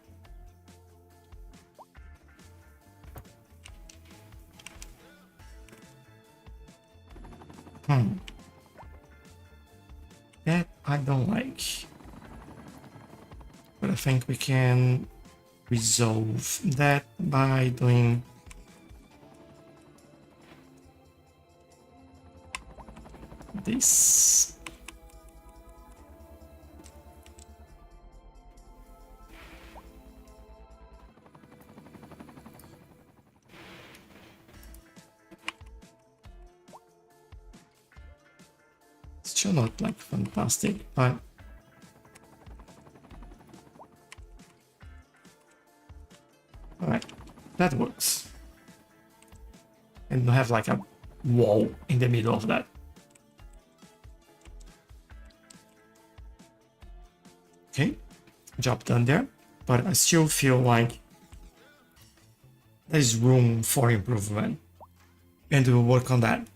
That I don't like. But I think we can resolve that by doing this. Still not like fantastic, but alright, that works. And have like a wall in the middle of that. Okay, job done there, but I still feel like there's room for improvement, and we'll work on that.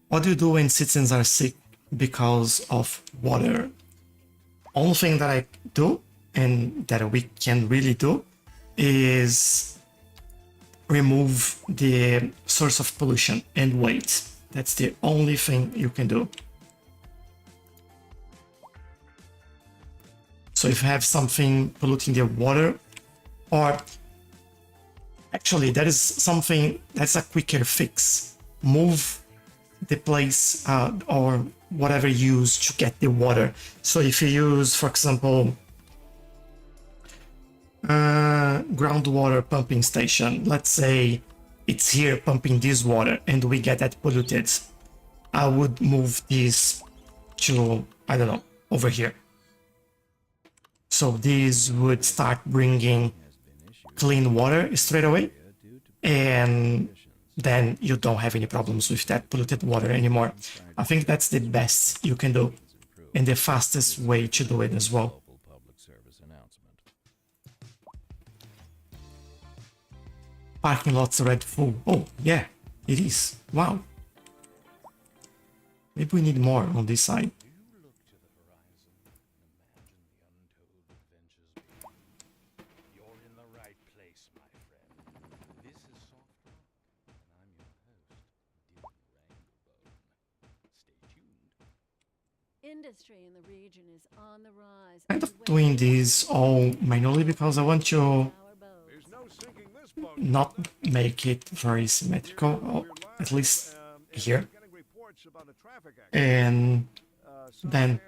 What do you do when citizens are sick because of water? Only thing that I do, and that we can really do, is remove the source of pollution and wait. That's the only thing you can do. So if you have something polluting the water, or actually that is something that's a quicker fix. Move the place or whatever you use to get the water. So if you use, for example, groundwater pumping station, let's say it's here pumping this water and we get that polluted, I would move this to, I don't know, over here. So this would start bringing clean water straight away, and then you don't have any problems with that polluted water anymore. I think that's the best you can do, and the fastest way to do it as well. Parking lot's already full. Oh, yeah, it is. Wow. Maybe we need more on this side. Industry in the region is on the rise. Kind of doing this all manually because I want to There's no sinking this boat. not make it very symmetrical, or at least here. Getting reports about a traffic accident. And Some then air,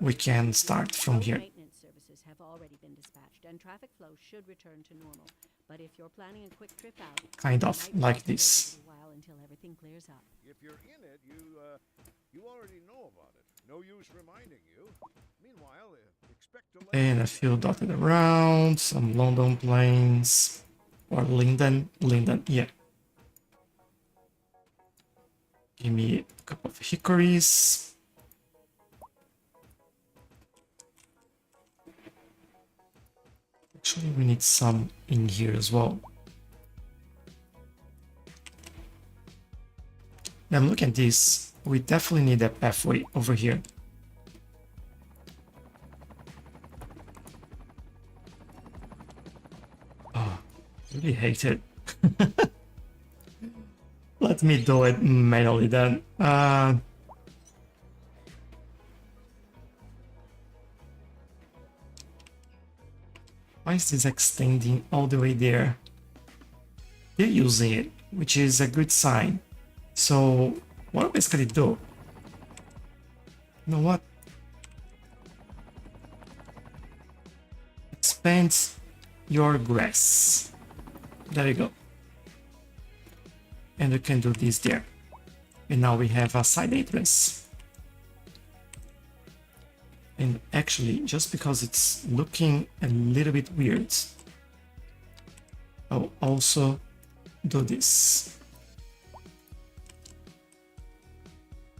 we can start from here. Maintenance services have have already been dispatched, and traffic flow should return to normal. But if you're planning a quick trip out, Kind it of might like take this. a little while until everything clears up. If you're in it, you already know about it. No use reminding you. Meanwhile, expect to And a few dotted around, some London planes. Or Linden, yeah. Give me a couple of hickories. Actually, we need some in here as well. Now look at this. We definitely need a pathway over here. Oh, I really hate it. Let me do it manually then. Why is this extending all the way there? They're using it, which is a good sign. So what I basically do? You know what? Expand your grass. There you go. And we can do this there. And now we have a side entrance. And actually, just because it's looking a little bit weird, I'll also do this.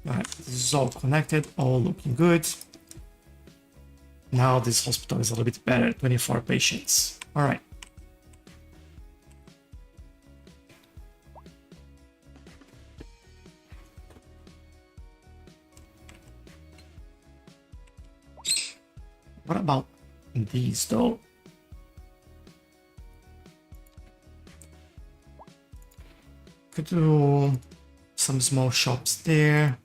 Alright, this is all connected, all looking good. Now this hospital is a little bit better, 24 patients. Alright. What about these though? Could do some small shops there.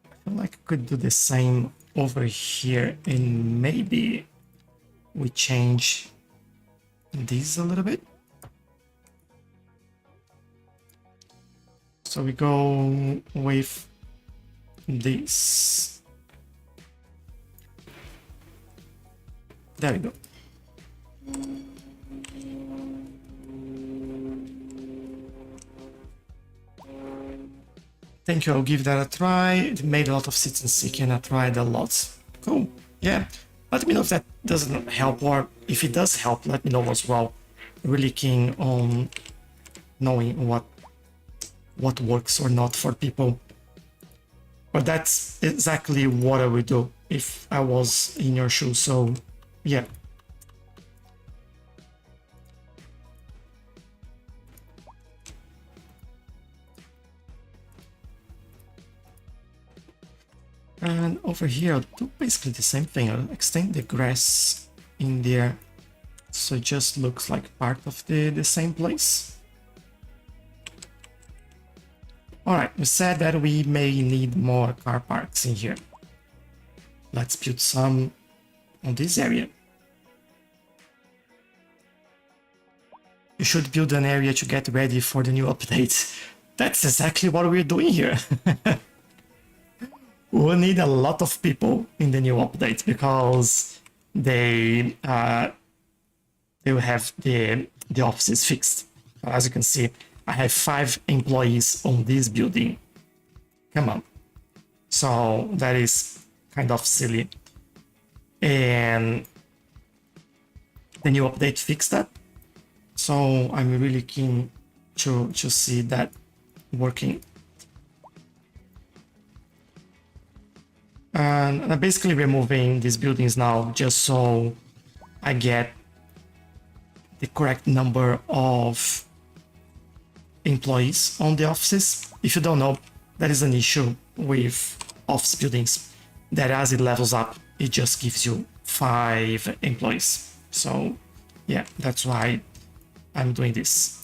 I feel like I could do the same over here, and maybe we change these a little bit. So we go with this. There we go. Thank you, I'll give that a try. It made a lot of Citizen Seek and I tried a lot. Cool, yeah. Let me know if that doesn't help, or if it does help, let me know as well. Really keen on knowing what works or not for people. But that's exactly what I would do if I was in your shoes, so yeah. And over here, I'll do basically the same thing. I'll extend the grass in there, so it just looks like part of the same place. Alright, we said that we may need more car parks in here. Let's build some on this area. You should build an area to get ready for the new update. That's exactly what we're doing here. We'll need a lot of people in the new update because they will have the offices fixed. As you can see, I have 5 employees on this building. Come on. So that is kind of silly. And the new update fixed that. So I'm really keen to see that working. And I'm basically removing these buildings now just so I get the correct number of employees on the offices. If you don't know, that is an issue with office buildings, that as it levels up, it just gives you 5 employees. So yeah, that's why I'm doing this.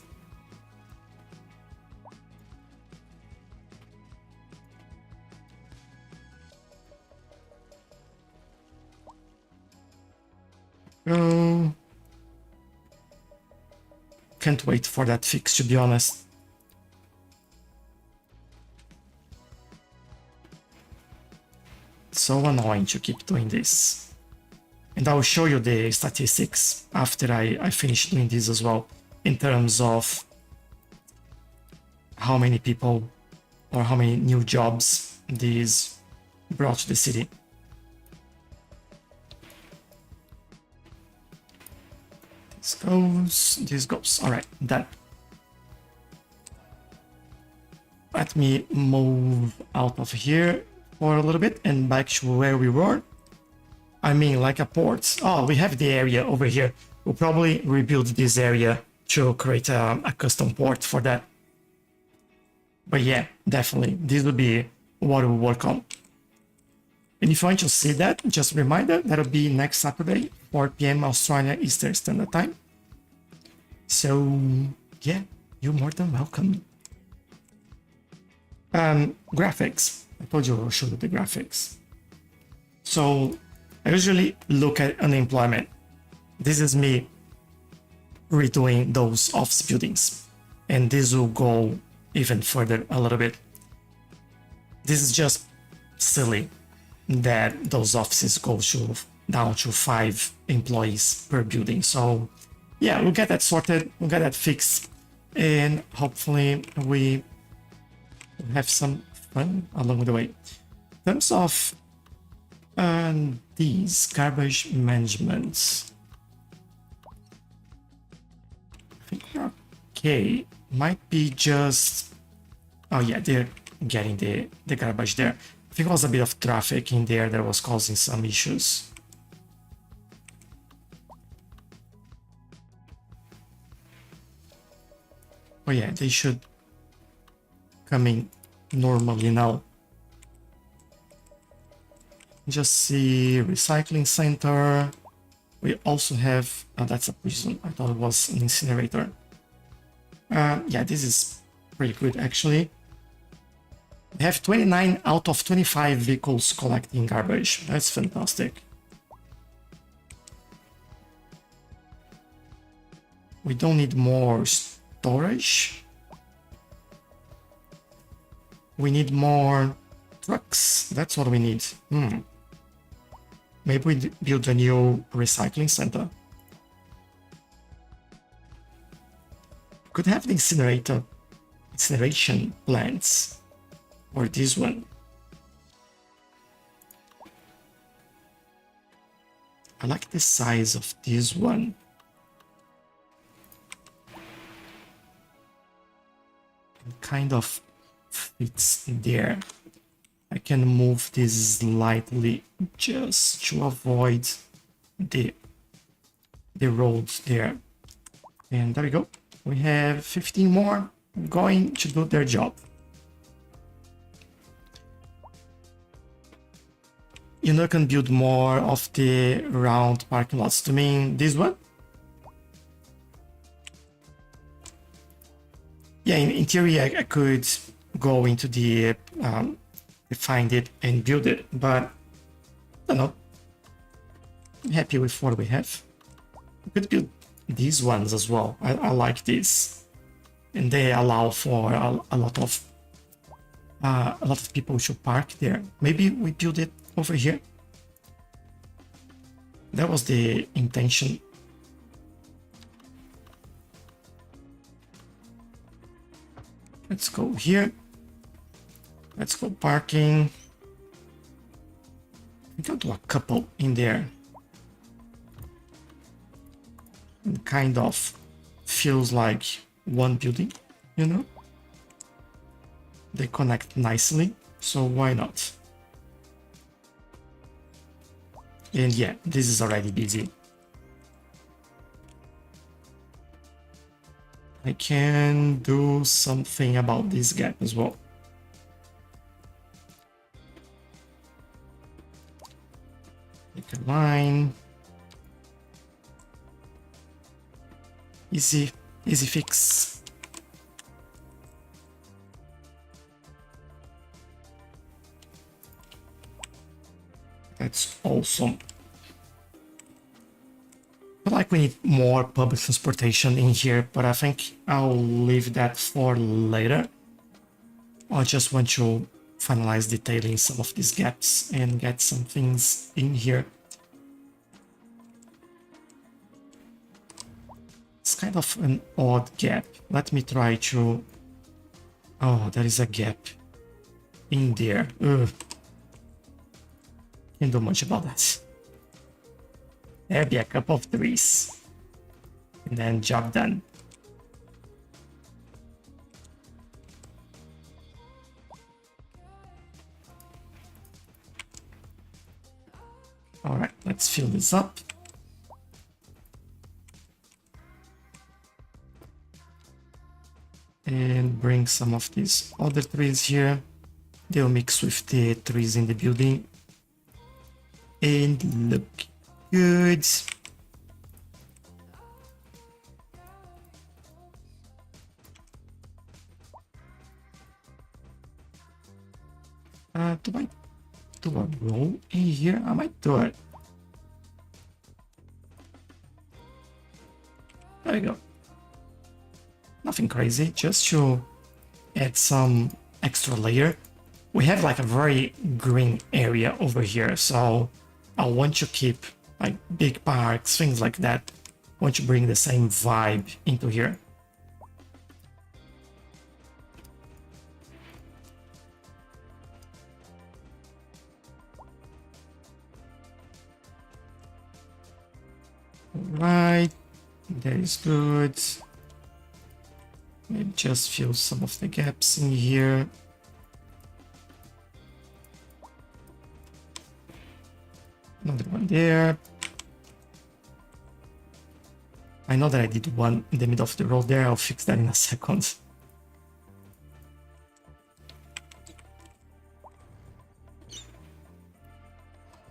Can't wait for that fix, to be honest. So so annoying to keep doing this. And I'll show you the statistics after I finish doing this as well, in terms of how many people or how many new jobs these brought to the city. This goes. All right, done. Let me move out of here for a little bit and back to where we were. I mean, like a port. Oh, we have the area over here. We'll probably rebuild this area to create a custom port for that. But yeah, definitely, this will be what we'll work on. And if you want to see that, just a reminder, that'll be next Saturday, 4 p.m. Australia Eastern Standard Time. So yeah, you're more than welcome. Graphics. I told you I'll show you the graphics. So I usually look at unemployment. This is me redoing those office buildings. And this will go even further a little bit. This is just silly that those offices go down to 5 employees per building. So yeah, we'll get that sorted, we'll get that fixed, and hopefully we have some fun along the way. In terms of these garbage management, I think they're okay. Might be just, oh yeah, they're getting the garbage there. I think it was a bit of traffic in there that was causing some issues. Oh yeah, they should come in normally now. Just see recycling center. We also have, that's a prison. I thought it was an incinerator. Yeah, this is pretty good actually. We have 29 out of 25 vehicles collecting garbage. That's fantastic. We don't need more storage. We need more trucks. That's what we need. Maybe we build a new recycling center. Could have the incineration plants, or this one. I like the size of this one. It kind of fits there. I can move this slightly just to avoid the roads there. And there we go. We have 15 more going to do their job. You know, can build more of the round parking lots. To mean this one? Yeah, in theory, I could go into the find it and build it, but I don't know. I'm happy with what we have. We could build these ones as well. I like these, and they allow for a lot of people to park there. Maybe we build it over here. That was the intention. Let's go here. Let's go parking. We can do a couple in there. It kind of feels like one building, you know? They connect nicely, so why not? And yeah, this is already busy. I can do something about this gap as well. Make a line. Easy fix. That's awesome. I feel like we need more public transportation in here, but I think I'll leave that for later. I just want to finalize detailing some of these gaps and get some things in here. It's kind of an odd gap. Let me try to... Oh, there is a gap in there. Ugh. Can't do much about that. Maybe a couple of trees. And then job done. Alright, let's fill this up. And bring some of these other trees here. They'll mix with the trees in the building. And look good. Do I do a row in here? I might do it. There you go. Nothing crazy, just to add some extra layer. We have like a very green area over here, so I want to keep like big parks, things like that. I want to bring the same vibe into here. Right, that is good. Maybe just fill some of the gaps in here. Another one there. I know that I did one in the middle of the road there. I'll fix that in a second.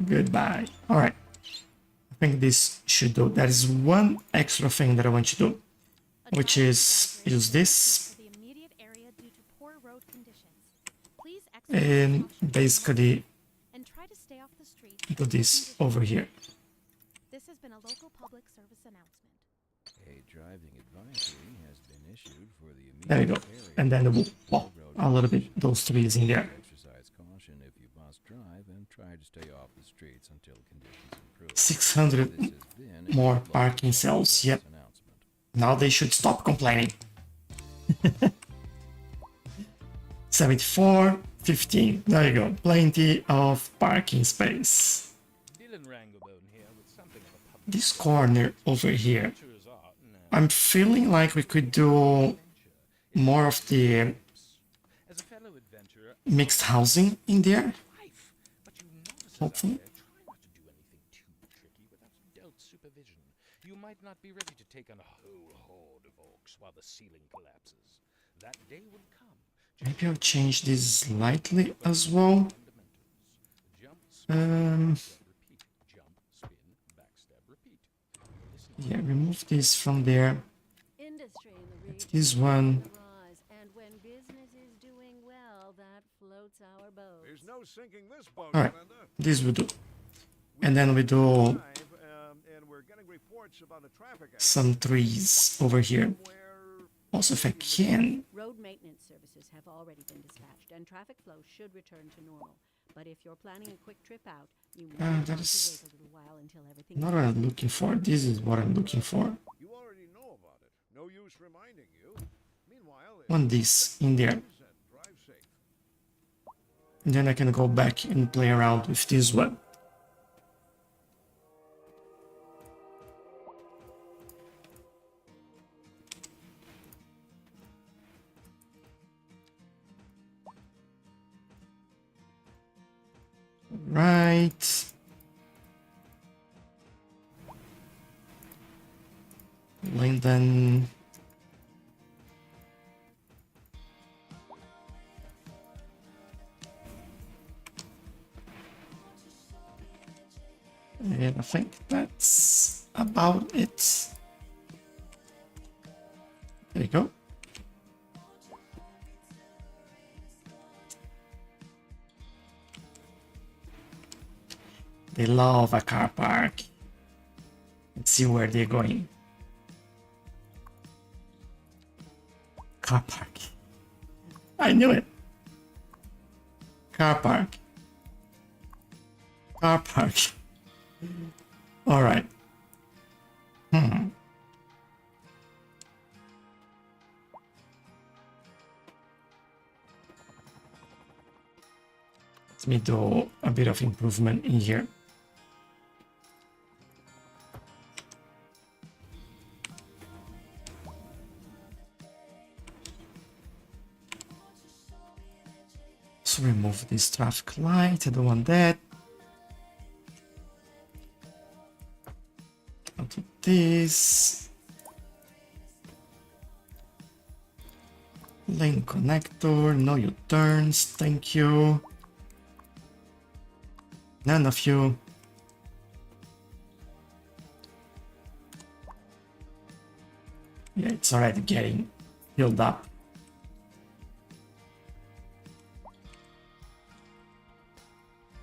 Goodbye. All right. I think this should do. There is one extra thing that I want to do, which is use this and basically do this over here. This has been a local public service announcement. A driving advisory has been issued for the There you go. immediate area. And then we'll pop a little bit those trees in there. Exercise caution if you must drive and try to stay off the streets until conditions improve. 600 This has been a more local parking cells. Yep. announcement. Now they should stop complaining. 74, 15. There you go. Plenty of parking space. Dylan Ranglebone here with something of a public This corner over here, tour's art and I'm feeling like we could do more of the as a fellow adventurer, mixed housing in there. life. But you novices out Hopefully. there, try not to do anything too tricky without adult supervision. You might not be ready to take on a whole horde of orcs while the ceiling collapses. That day will come. Maybe I'll change this slightly as well. Jump, spin, repeat. Jump, spin, backstab, repeat. Listen Yeah, remove this from there. Industry in the region This one. rise, and when business is doing well, that floats our boat. There's no sinking this boat, All right, Linda. this we do. And then we do And we're getting reports about a traffic accident some trees over here. where Also, if I can, Road maintenance services have already been dispatched, and traffic flow should return to normal. But if you're planning a quick trip out, you might want to that is wait a little while until everything not what I'm looking for. This is what I'm looking for. you already know about it. No use reminding you. Meanwhile, Want this in there. and drive safe. And then I can go back and play around with this one. Right. Linden. And I think that's about it. There you go. They love a car park. Let's see where they're going. Car park. I knew it. Car park. Car park. All right. Let me do a bit of improvement in here. So remove this traffic light. I don't want that. I'll do this. Lane connector, no U-turns, thank you. None of you. Yeah, it's already getting filled up.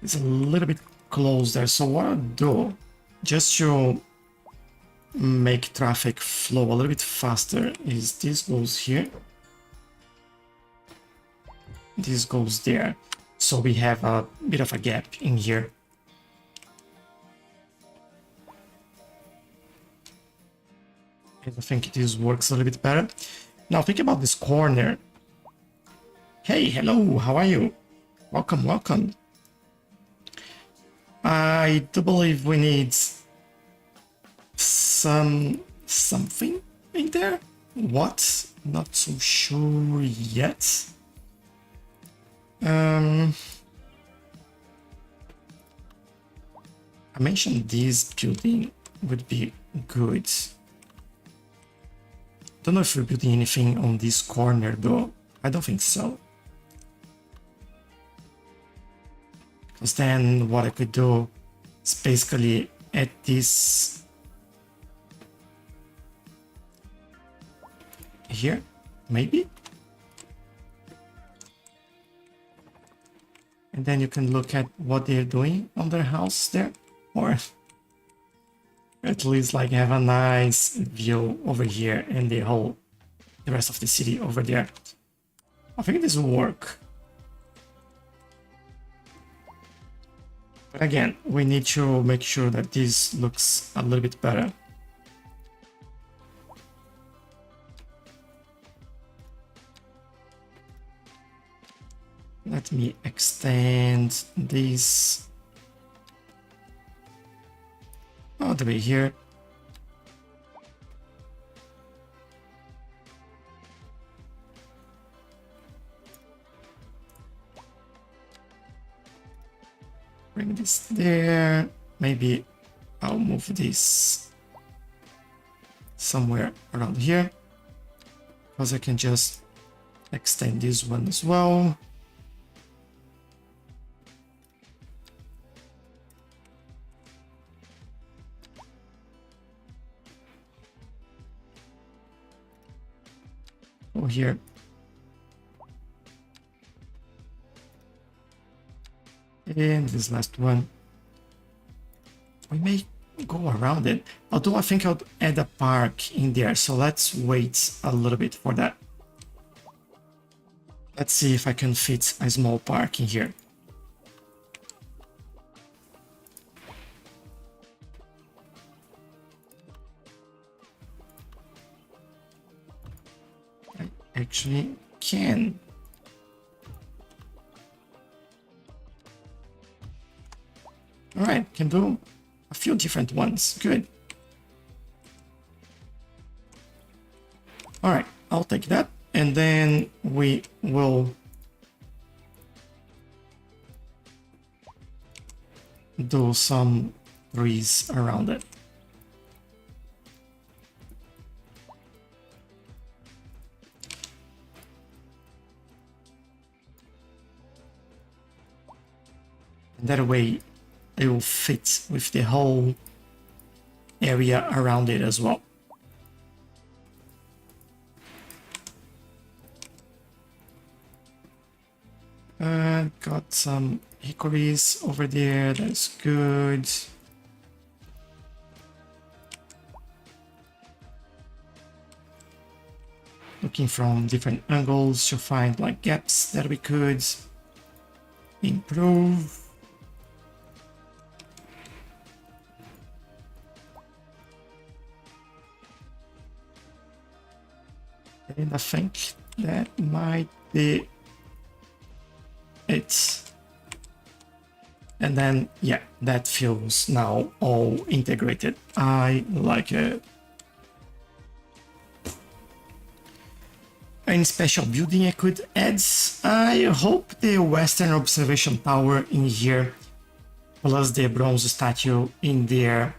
It's a little bit close there, so what I'll do, just to make traffic flow a little bit faster, is this goes here. This goes there. So we have a bit of a gap in here. And I think this works a little bit better. Now think about this corner. Hey, hello, how are you? Welcome, welcome. I do believe we need something in there. What? Not so sure yet. I mentioned this building would be good. Don't know if we're building anything on this corner though. I don't think so. Because then what I could do is basically add this here, maybe? And then you can look at what they're doing on their house there, or at least like have a nice view over here and the rest of the city over there. I think this will work. But again, we need to make sure that this looks a little bit better. Let me extend this all the way here. Bring this there. Maybe I'll move this somewhere around here, because I can just extend this one as well. Here. And this last one. We may go around it, although I think I'll add a park in there, so let's wait a little bit for that. Let's see if I can fit a small park in here. Actually can. All right, can do a few different ones. Good. All right, I'll take that, and then we will do some trees around it. That way it will fit with the whole area around it as well. Got some hickories over there, that's good. Looking from different angles to find like gaps that we could. improve. And I think that might be it. And then, yeah, that feels now all integrated. I like it. Any special building I could add? I hope the Western Observation Tower in here, plus the bronze statue in there.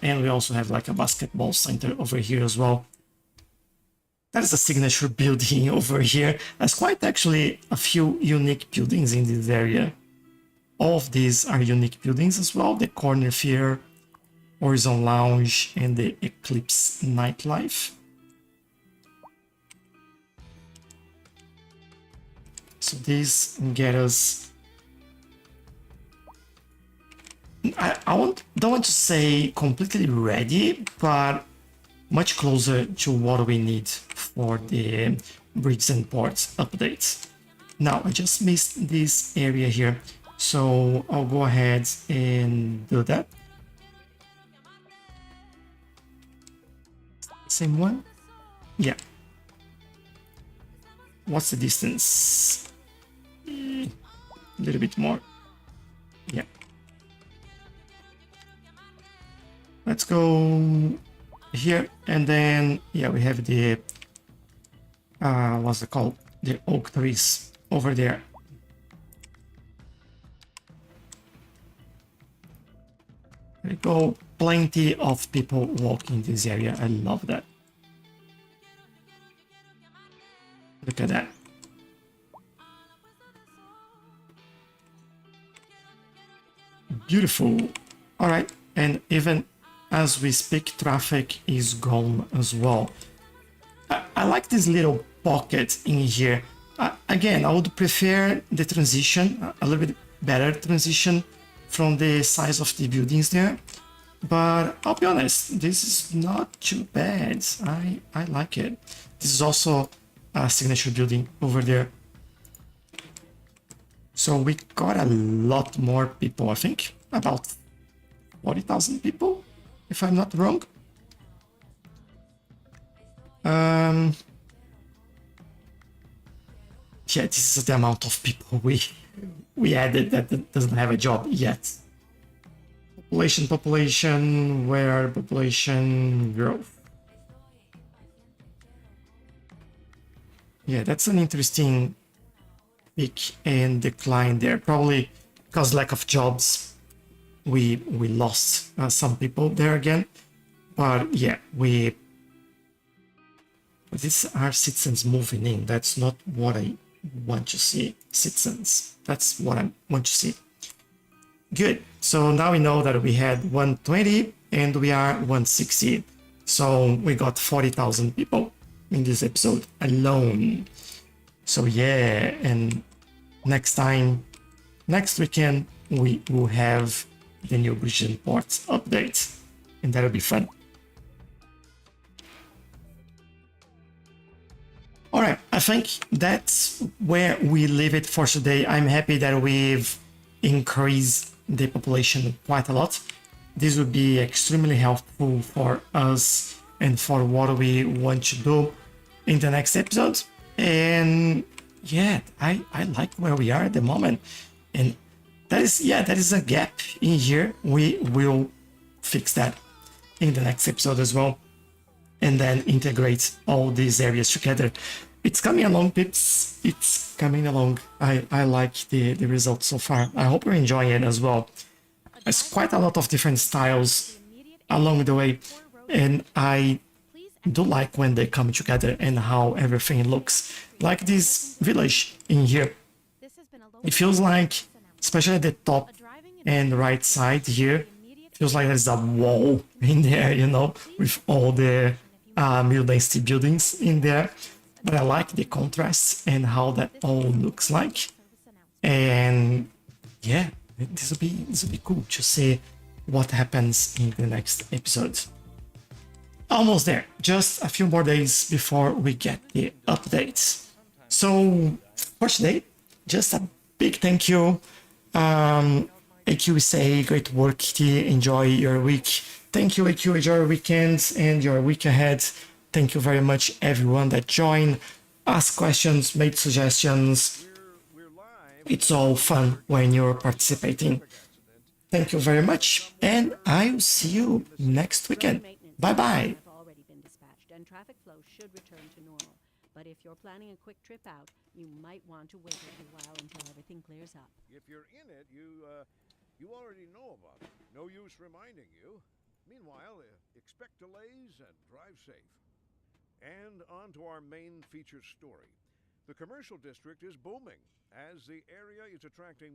And we also have like a basketball center over here as well. That is a signature building over here. There's quite actually a few unique buildings in this area. All of these are unique buildings as well. The Corner Fair, Horizon Lounge, and the Eclipse Nightlife. So these get us... don't want to say completely ready, but much closer to what we need for the Bridges and Ports update. Now, I just missed this area here, so I'll go ahead and do that. Same one? Yeah. What's the distance? A little bit more. Yeah. Let's go here, and then, yeah, we have the, what's it called? The oak trees over there. There we go. Plenty of people walking this area. I love that. Look at that. Beautiful. All right, and even as we speak, traffic is gone as well. I like this little pocket in here. Again, I would prefer the transition, a little bit better transition from the size of the buildings there. But I'll be honest, this is not too bad. I like it. This is also a signature building over there. So we got a lot more people, I think, about 40,000 people, if I'm not wrong. Yeah, this is the amount of people we added that doesn't have a job yet. Population, where population growth. Yeah, that's an interesting peak and decline there. Probably because lack of jobs, we lost some people there again. But yeah, these are citizens moving in. That's not what I want to see. Citizens. That's what I want to see. Good. So now we know that we had 120 and we are 160. So we got 40,000 people in this episode alone. So yeah, and next weekend, we will have the new Bridges and Ports update, and that'll be fun. All right, I think that's where we leave it for today. I'm happy that we've increased the population quite a lot. This would be extremely helpful for us and for what we want to do in the next episode. And yeah, I like where we are at the moment. And that is a gap in here. We will fix that in the next episode as well. And then integrate all these areas together. It's coming along, pips. It's coming along. I like the results so far. I hope you're enjoying it as well. There's quite a lot of different styles along the way. And I do like when they come together and how everything looks. Like this village in here. It feels like, especially at the top and right side here, feels like there's a wall in there, you know, with all the middle density buildings in there. But I like the contrast and how that all looks like. And yeah, this will be cool to see what happens in the next episode. Almost there, just a few more days before we get the updates. So for today, just a big thank you. AQ say great work, Kitty. Enjoy your week. Thank you, AQ. Enjoy your weekends and your week ahead. Thank you very much, everyone that joined, asked questions, made suggestions. We're live. It's all fun when you're participating. Thank you very much, and I'll see you next weekend. Road maintenance Bye bye. have already been dispatched, and traffic flow should return to normal. But if you're planning a quick trip out, you might want to wait a little while until everything clears up. If you're in it, you already know about it. No use reminding you. Meanwhile, expect delays and drive safe. And on to our main feature story. The commercial district is booming as the area is attracting